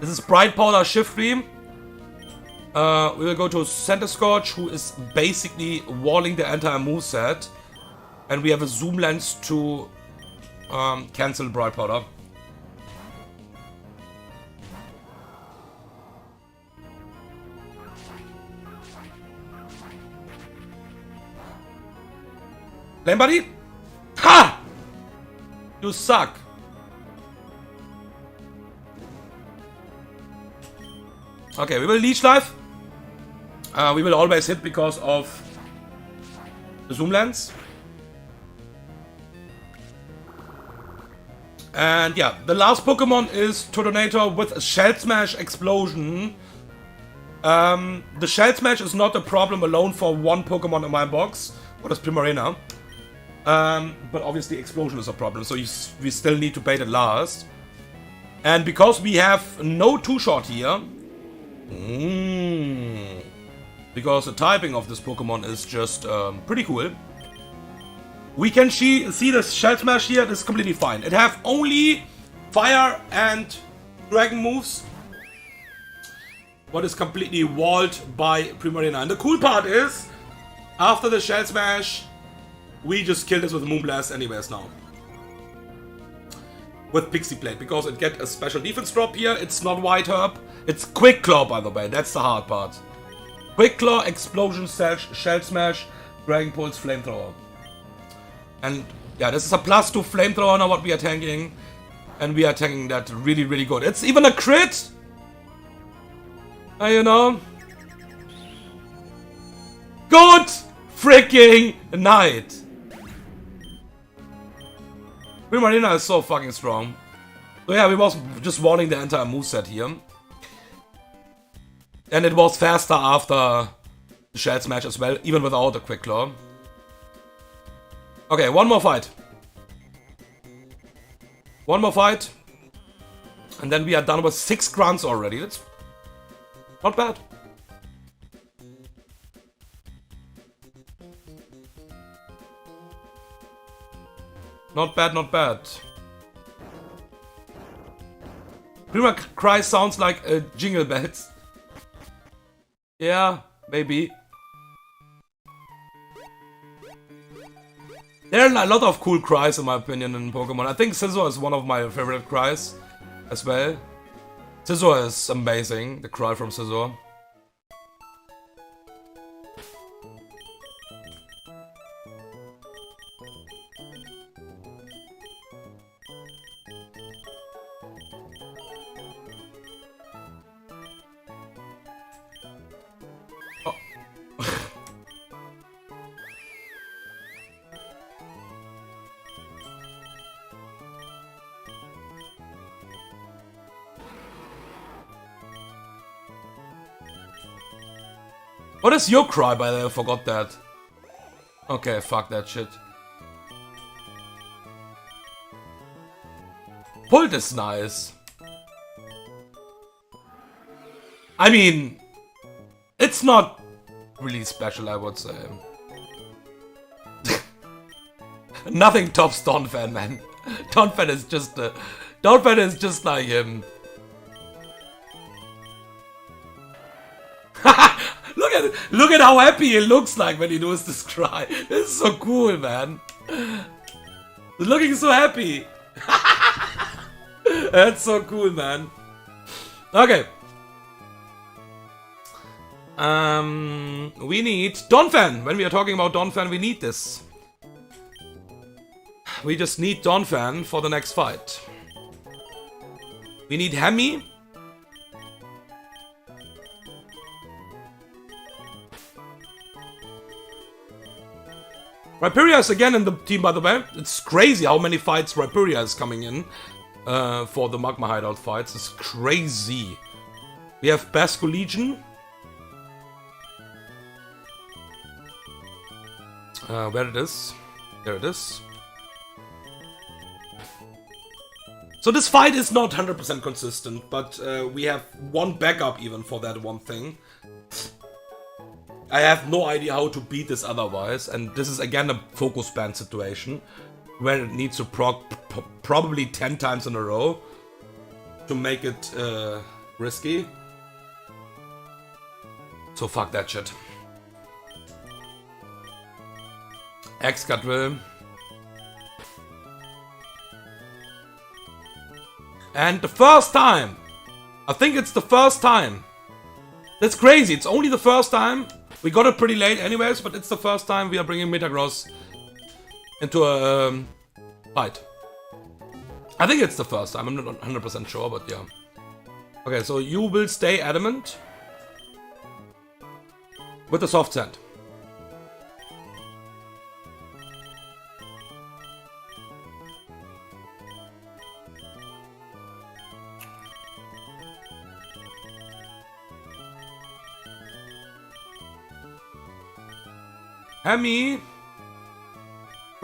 This is Bright Powder Shiftry. We will go to Center Scorch, who is basically walling the entire moveset. And we have a zoom lens to cancel Bright Powder. Flame Buddy? Ha! You suck. Okay, we will Leech Life. We will always hit because of the zoom lens. And yeah, the last Pokemon is Turtonator with a Shell Smash Explosion. The Shell Smash is not a problem alone for one Pokemon in my box. What is Primarina? But obviously explosion is a problem, so we still need to bait it last. And because we have no two-shot here, because the typing of this Pokemon is just pretty cool, we can see the Shell Smash here is completely fine. It have only fire and dragon moves, what is completely walled by Primarina. And the cool part is, after the Shell Smash, we just kill this with Moonblast anyways now. With Pixie Plate, because it get a special defense drop here. It's not White Herb. It's Quick Claw, by the way. That's the hard part. Quick Claw, Explosion, Shell Smash, Dragon Pulse, Flamethrower. And yeah, this is a +2 Flamethrower now what we are tanking. And we are tanking that really, really good. It's even a crit! You know? Good freaking night! Primarina is so fucking strong. So yeah, we was just walling the entire moveset here. And it was faster after the Shell Smash as well, even without the Quick Claw. Okay, one more fight. One more fight. And then we are done with 6 grunts already. That's not bad. Not bad, not bad. Prima Cry sounds like a Jingle Bells. Yeah, maybe. There are a lot of cool cries in my opinion in Pokemon. I think Scizor is one of my favorite cries as well. Scizor is amazing, the cry from Scizor. What is your cry, by the way? I forgot that. Okay, fuck that shit. Pult is nice. I mean, it's not really special, I would say. Nothing tops Donphan, man. Donphan is just Donphan is just like him. Look at how happy he looks like when he does this cry. This is so cool, man. He's looking so happy. That's so cool, man. Okay. We need Donphan. When we are talking about Donphan, we need this. We just need Donphan for the next fight. We need Hemi. Rhyperior is again in the team, by the way. It's crazy how many fights Rhyperior is coming in for the Magma Hideout fights. It's crazy. We have Basco Legion. Where it is? There it is. So this fight is not 100% consistent, but we have one backup even for that one thing. I have no idea how to beat this otherwise, and this is again a focus band situation where it needs to proc probably 10 times in a row to make it risky. So fuck that shit. Excadrill. And the first time! I think it's the first time. That's crazy, it's only the first time. We got it pretty late anyways, but it's the first time we are bringing Metagross into a fight. I think it's the first time, I'm not 100% sure, but yeah. Okay, so you will stay adamant with the soft sand. Hemi.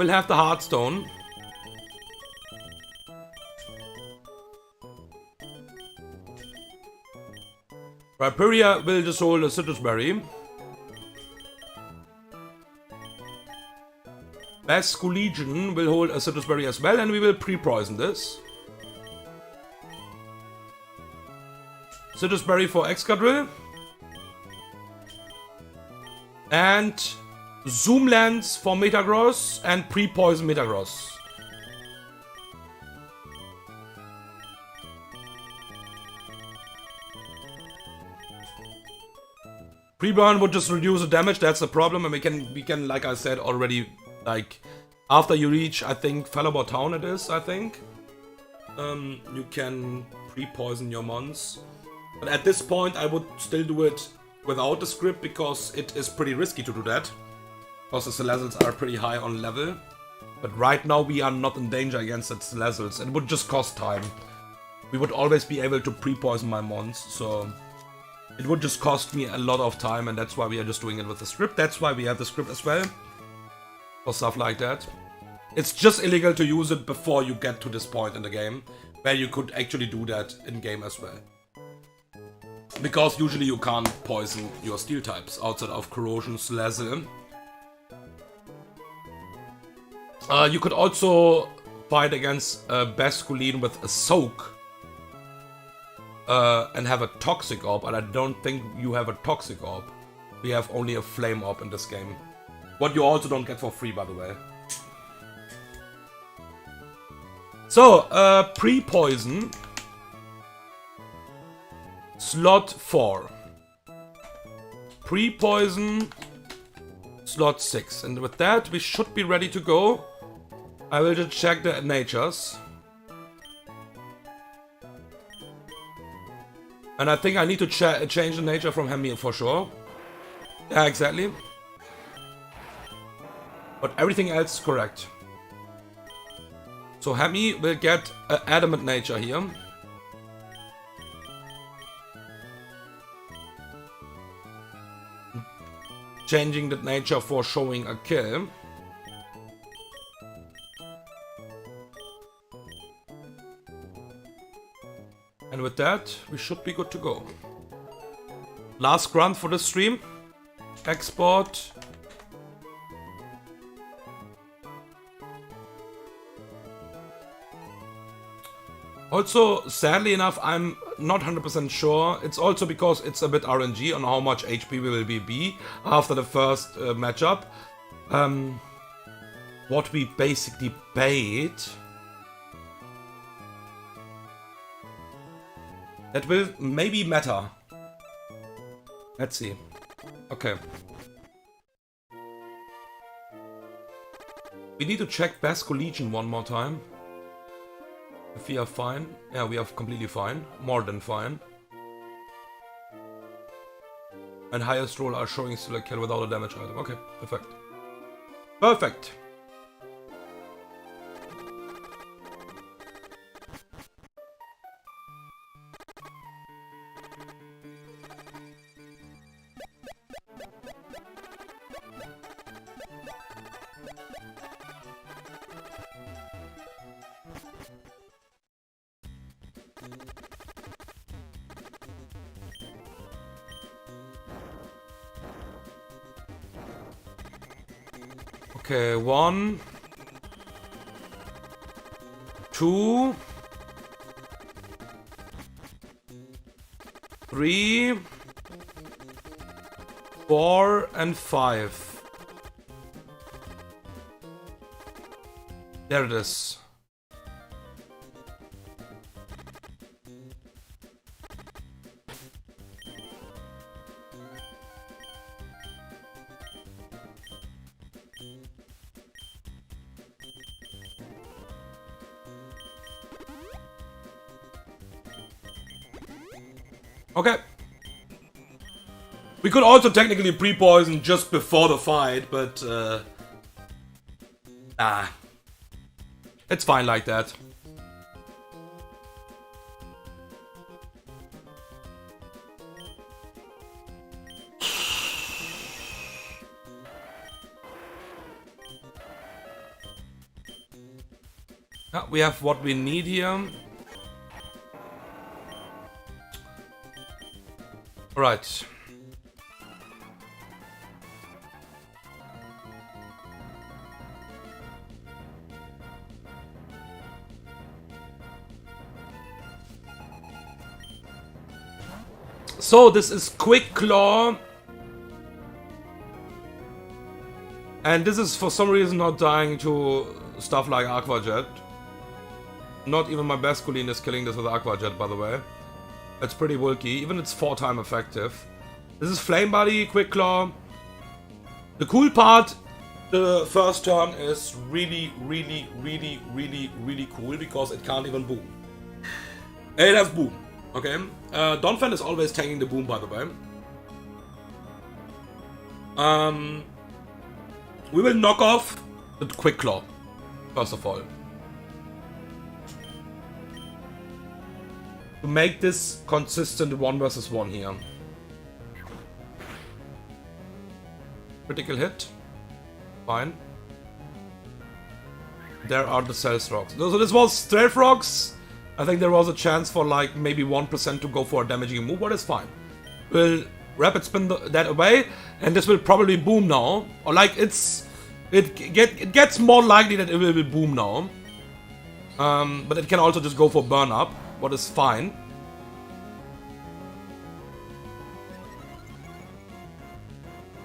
will have the Heartstone. Rhyperia will just hold a Citrus Berry. Basculegion will hold a Citrus Berry as well, and we will pre-poison this. Citrus Berry for Excadrill. And Zoom Lens for Metagross and pre-poison Metagross. Pre-burn would just reduce the damage, that's the problem, and we can, like I said already, like, after you reach, I think, Falabor Town it is, I think, you can pre-poison your mons. But at this point, I would still do it without the script, because it is pretty risky to do that. Because the Celestials are pretty high on level. But right now, we are not in danger against the Celestials. It would just cost time. We would always be able to pre-poison my mons, so... It would just cost me a lot of time, and that's why we are just doing it with the script. That's why we have the script as well. For stuff like that. It's just illegal to use it before you get to this point in the game, where you could actually do that in-game as well. Because usually you can't poison your steel types outside of Corrosion, Slazzle. You could also fight against Basculine with a Soak. And have a Toxic Orb, and I don't think you have a Toxic Orb. We have only a Flame Orb in this game. What you also don't get for free, by the way. So, pre-poison. Slot 4. Pre-poison. Slot 6. And with that, we should be ready to go. I will just check the natures. And I think I need to change the nature from Hemi for sure. Yeah, exactly. But everything else is correct. So Hemi will get an adamant nature here. Changing the nature for showing a kill. And with that, we should be good to go. Last grunt for the stream. Export. Also, sadly enough, I'm not 100% sure. It's also because it's a bit RNG on how much HP we will be after the first matchup. What we basically paid... That will maybe matter. Let's see. Okay. We need to check Basculegion one more time. If we are fine. Yeah, we are completely fine. More than fine. And highest roll are showing still a kill without a damage item. Okay, perfect. Perfect! Okay, 1, 2, 3, 4, and 5. There it is. Okay. We could also technically pre-poison just before the fight, but it's fine like that. We have what we need here. Right. So this is Quick Claw. And this is for some reason not dying to stuff like Aqua Jet. Not even my best Colleen is killing this with Aqua Jet, by the way. It's pretty bulky, even it's 4-time effective. This is Flame Body, Quick Claw. The cool part, the first turn is really cool because it can't even boom. It has boom, okay? Donphan is always tanking the boom, by the way. We will knock off the Quick Claw, first of all. To make this consistent 1 versus 1 here. Critical hit. Fine. There are the Stealth Rocks. So this was Stealth Rocks. I think there was a chance for like maybe 1% to go for a damaging move, but it's fine. We'll rapid spin that away, and this will probably boom now. Or like it gets more likely that it will boom now. But it can also just go for burn up, what is fine.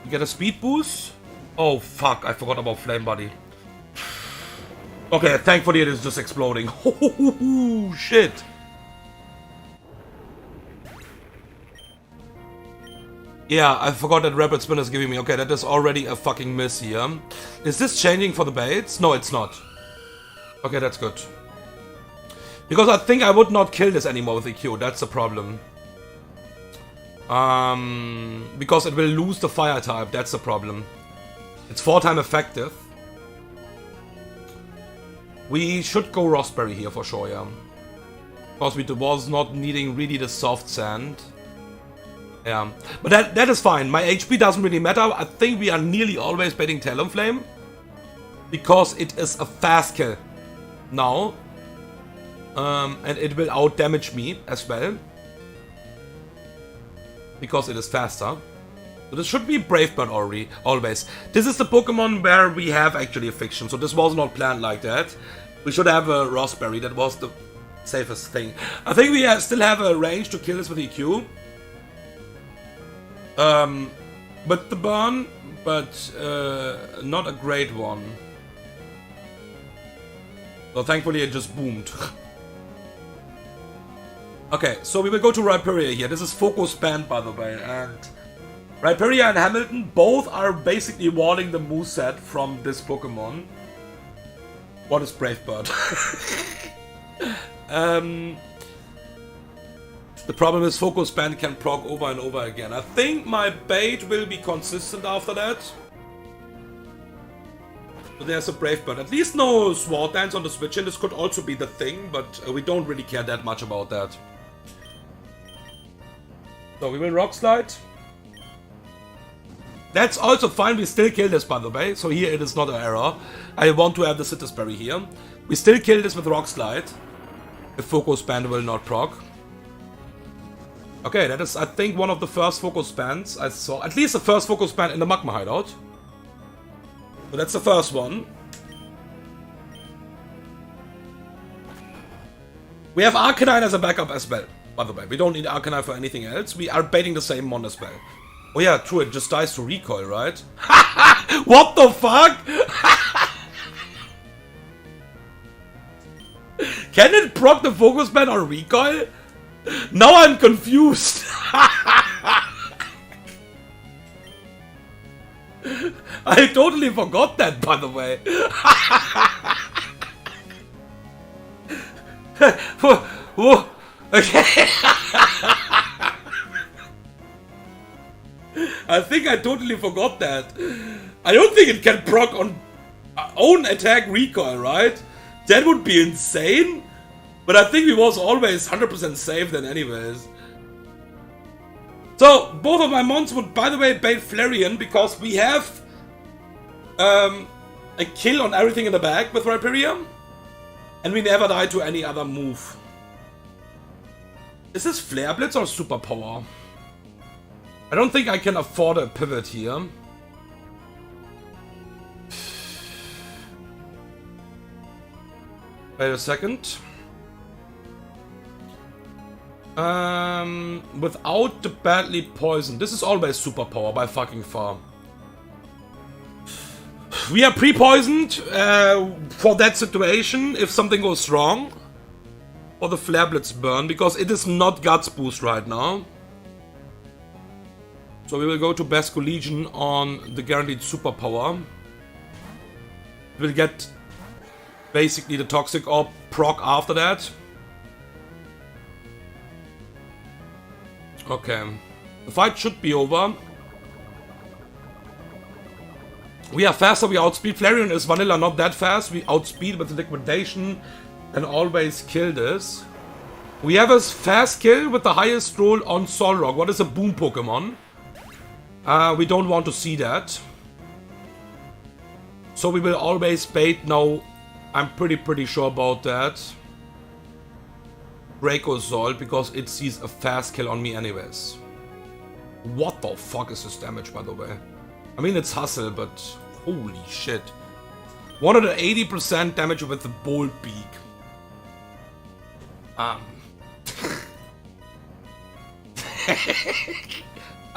You get a speed boost. Oh fuck, I forgot about Flame Body. Okay, thankfully it is just exploding. Oh shit. Yeah, I forgot that Rapid Spin is giving me. Okay, that is already a fucking miss here. Is this changing for the baits? No, it's not. Okay, that's good. Because I think I would not kill this anymore with the Q. That's the problem. Because it will lose the fire type. That's the problem. It's 4-time effective. We should go Raspberry here for sure, yeah. Because we was not needing really the soft sand. Yeah, but that is fine. My HP doesn't really matter. I think we are nearly always baiting Talonflame. Because it is a fast kill now. And it will out-damage me as well. Because it is faster. So this should be Brave Bird already, always. This is the Pokemon where we have actually a fiction. So this was not planned like that. We should have a Raspberry. That was the safest thing. I think we still have a range to kill this with EQ. But the burn, but not a great one. So thankfully it just boomed. Okay, so we will go to Rhyperior here. This is Focus Band, by the way, and Rhyperior and Hamilton both are basically walling the moveset from this Pokemon. What is Brave Bird? The problem is Focus Band can proc over and over again. I think my bait will be consistent after that. So there's a Brave Bird. At least no Sword Dance on the Switch, and this could also be the thing, but we don't really care that much about that. So we will Rock Slide. That's also fine, we still kill this, by the way, so here it is not an error. I want to have the Citrus Berry here. We still kill this with Rock Slide. The Focus Band will not proc. Okay, that is, I think, one of the first Focus Bands I saw. At least the first Focus Band in the Magma Hideout. So that's the first one. We have Arcanine as a backup as well, by the way. We don't need Arcanine for anything else. We are baiting the same mon as well. Oh yeah, true, it just dies to recoil, right? What the fuck? Can it proc the Focus Band on recoil? Now I'm confused. I totally forgot that, by the way. Whoa. Okay. I think I totally forgot that. I don't think it can proc on own attack recoil, right? That would be insane. But I think we was always 100% safe then anyways. So, both of my mons would, by the way, bait Flareon because we have a kill on everything in the back with Rhyperior. And we never die to any other move. Is this Flare Blitz or Superpower? I don't think I can afford a pivot here. Wait a second. Without the badly poisoned. This is always Superpower by fucking far. We are pre-poisoned for that situation if something goes wrong. Or the Flare Blitz burn, because it is not Guts boost right now. So we will go to Basco Legion on the guaranteed Superpower. We'll get basically the Toxic Orb proc after that. Okay. The fight should be over. We are faster, we outspeed. Flareon is vanilla, not that fast. We outspeed with the liquidation and always kill this. We have a fast kill with the highest roll on Solrock. What is a boom Pokemon? We don't want to see that. So we will always bait now. I'm pretty sure about that. Dracosol, because it sees a fast kill on me anyways. What the fuck is this damage, by the way? I mean, it's Hustle, but holy shit. 180% damage with the Bolt Beak. I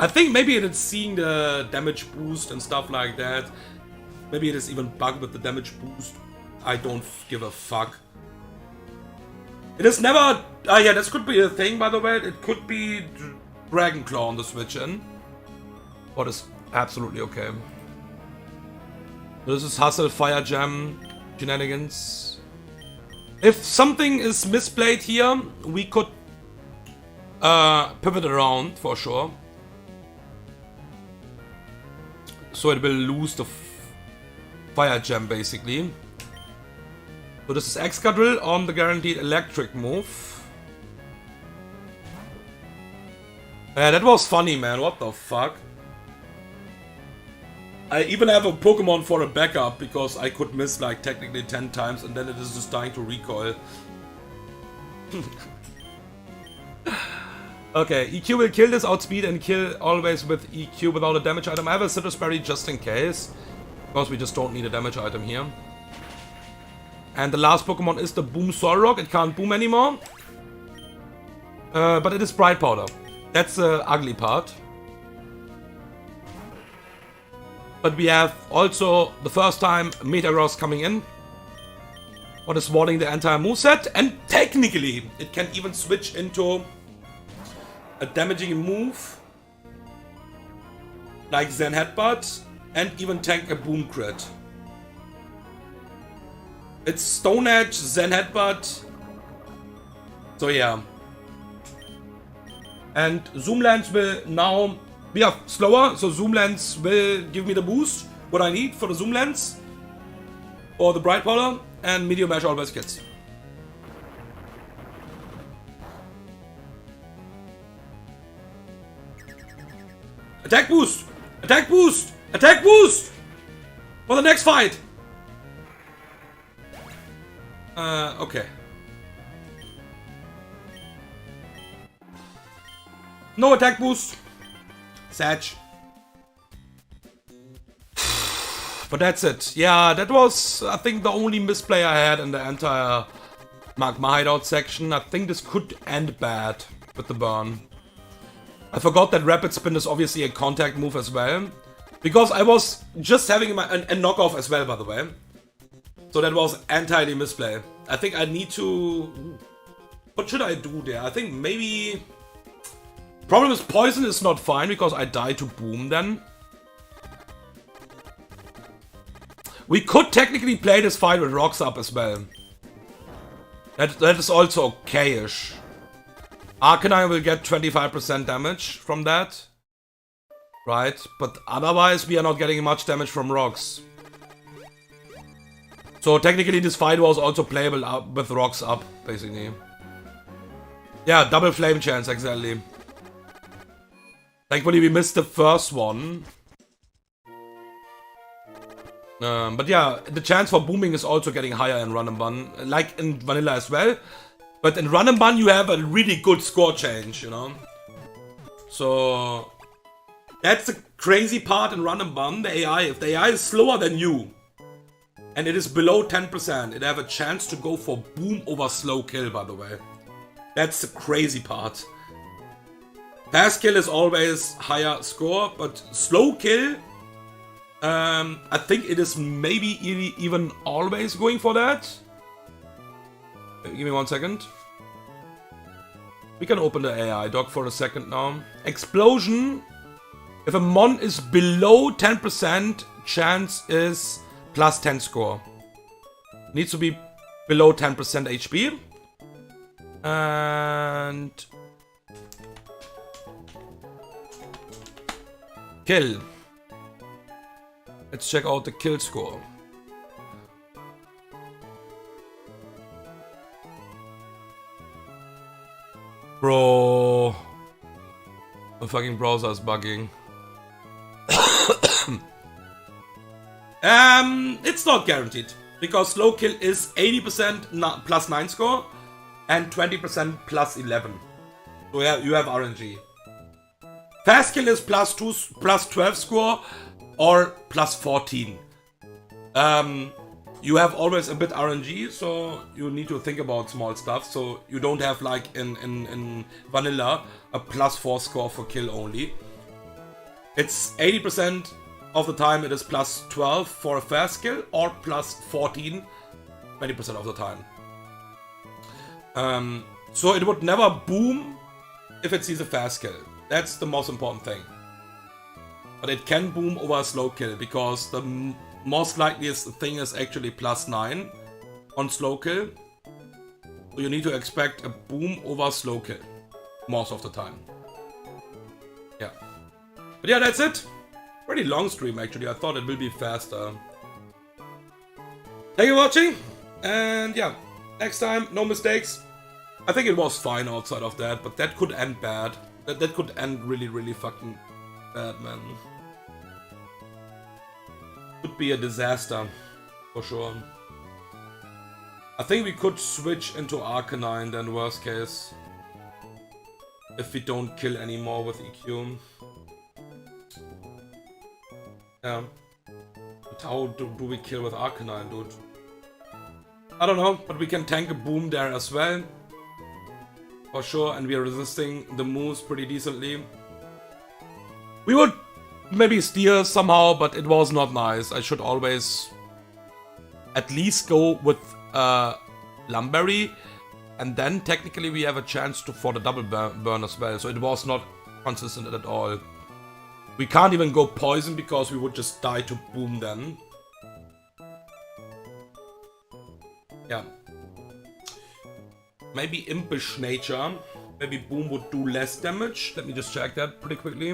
think maybe it is seeing the damage boost and stuff like that. Maybe it is even bugged with the damage boost. I don't give a fuck. It is never... yeah, this could be a thing, by the way. It could be Dragon Claw on the switch in. What is absolutely okay. This is Hustle, Fire Jam, Shenanigans. If something is misplayed here, we could pivot around for sure. So it will lose the Fire Gem basically. So this is Excadrill on the guaranteed electric move. Yeah, that was funny, man. What the fuck? I even have a Pokemon for a backup because I could miss like technically 10 times and then it is just dying to recoil. Okay, EQ will kill this, outspeed and kill always with EQ without a damage item. I have a Citrus Berry just in case, because we just don't need a damage item here. And the last Pokemon is the Boom Solrock. It can't boom anymore. But it is Bright Powder. That's the ugly part. But we have also the first time Metagross coming in. What is warning the entire moveset. And technically, it can even switch into a damaging move. Like Zen Headbutt. And even tank a Boom Crit. It's Stone Edge, Zen Headbutt. So yeah. And Zoom Lens will now... We are slower, so Zoom Lens will give me the boost, what I need for the Zoom Lens. Or the Bright Powder, and Medium Mesh always gets. Attack boost! Attack boost! Attack boost! For the next fight! Okay. No attack boost. Sad. But that's it. Yeah, that was, I think, the only misplay I had in the entire Magma Hideout section. I think this could end bad with the burn. I forgot that Rapid Spin is obviously a contact move as well. Because I was just having a knockoff as well, by the way. So that was entirely misplay. I think I need to... What should I do there? I think maybe... Problem is poison is not fine because I die to boom then. We could technically play this fight with rocks up as well. That is also okay-ish. Arcanine will get 25% damage from that. Right, but otherwise we are not getting much damage from rocks. So technically this fight was also playable with rocks up, basically. Yeah, double flame chance, exactly. Thankfully we missed the first one. But yeah, the chance for booming is also getting higher in Run and Bun, like in Vanilla as well. But in Run and Bun you have a really good score change, you know. So that's the crazy part in Run and Bun, the AI. If the AI is slower than you, and it is below 10%, it have a chance to go for boom over slow kill, by the way. That's the crazy part. Fast kill is always higher score, but slow kill, I think it is maybe even always going for that. Give me 1 second. We can open the AI doc for a second now. Explosion. If a mon is below 10%, chance is plus 10 score. Needs to be below 10% HP. And kill. Let's check out the kill score. Bro, the fucking browser is bugging. It's not guaranteed because slow kill is 80% plus 9 score and 20% plus 11. So yeah, you have RNG. Fast kill is plus 12 score or plus 14. You have always a bit RNG, so you need to think about small stuff. So you don't have like in vanilla a plus 4 score for kill only. It's 80% of the time it is plus 12 for a fast kill or plus 14 20% of the time. So it would never boom if it sees a fast kill. That's the most important thing. But it can boom over a slow kill because the most likeliest thing is actually plus 9 on slow kill. So you need to expect a boom over slow kill most of the time. Yeah. But yeah, that's it. Pretty long stream actually. I thought it will be faster. Thank you for watching. And yeah, next time, no mistakes. I think it was fine outside of that, but that could end bad. That could end really fucking bad, man. Could be a disaster, for sure. I think we could switch into Arcanine then, worst case. If we don't kill anymore with EQ. Yeah. But how do we kill with Arcanine, dude? I don't know, but we can tank a boom there as well. For sure, and we are resisting the moves pretty decently. We would maybe steer somehow, but it was not nice. I should always at least go with Lumberry, and then technically we have a chance for the double burn as well, so it was not consistent at all. We can't even go poison because we would just die to boom then. Yeah. Maybe Impish Nature. Maybe boom would do less damage. Let me just check that pretty quickly.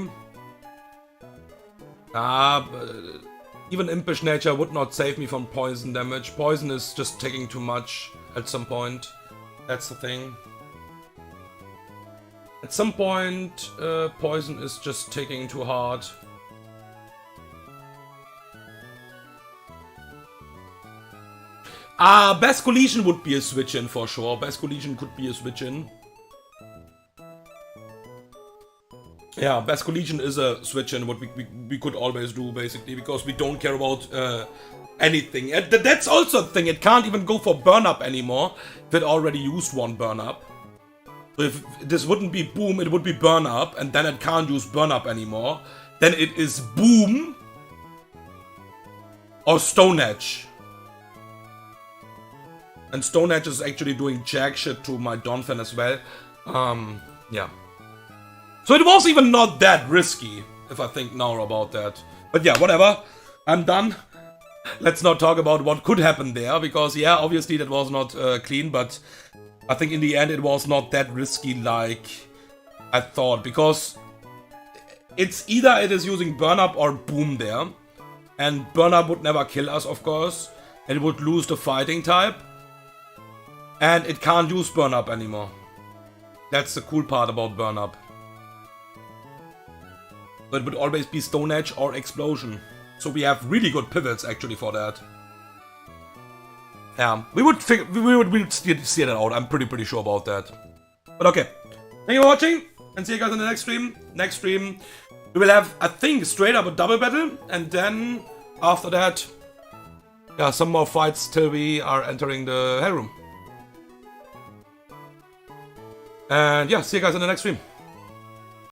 Even Impish Nature would not save me from poison damage. Poison is just taking too much at some point. That's the thing. At some point, poison is just taking too hard. Basculegion would be a switch-in for sure. Basculegion could be a switch-in. Yeah, Basculegion is a switch-in, what we could always do, basically, because we don't care about anything. And that's also a thing, it can't even go for burn-up anymore, if it already used one burn-up. So if this wouldn't be boom, it would be burn-up, and then it can't use burn-up anymore. Then it is boom or Stone Edge. And Stone Edge is actually doing jack shit to my Donphan as well. Yeah. So it was even not that risky, if I think now about that. But yeah, whatever. I'm done. Let's not talk about what could happen there, because yeah, obviously that was not clean, but I think in the end it was not that risky like I thought, because it's either it is using burn up or boom there, and burn up would never kill us, of course, and it would lose the fighting type. And it can't use burn up anymore. That's the cool part about burn up. So it would always be Stone Edge or Explosion. So we have really good pivots actually for that. Yeah, we would steer that out. I'm pretty sure about that. But okay, thank you for watching, and see you guys in the next stream. Next stream, we will have, I think, straight up a double battle, and then after that, yeah, some more fights till we are entering the Hell Room. And yeah, see you guys in the next stream.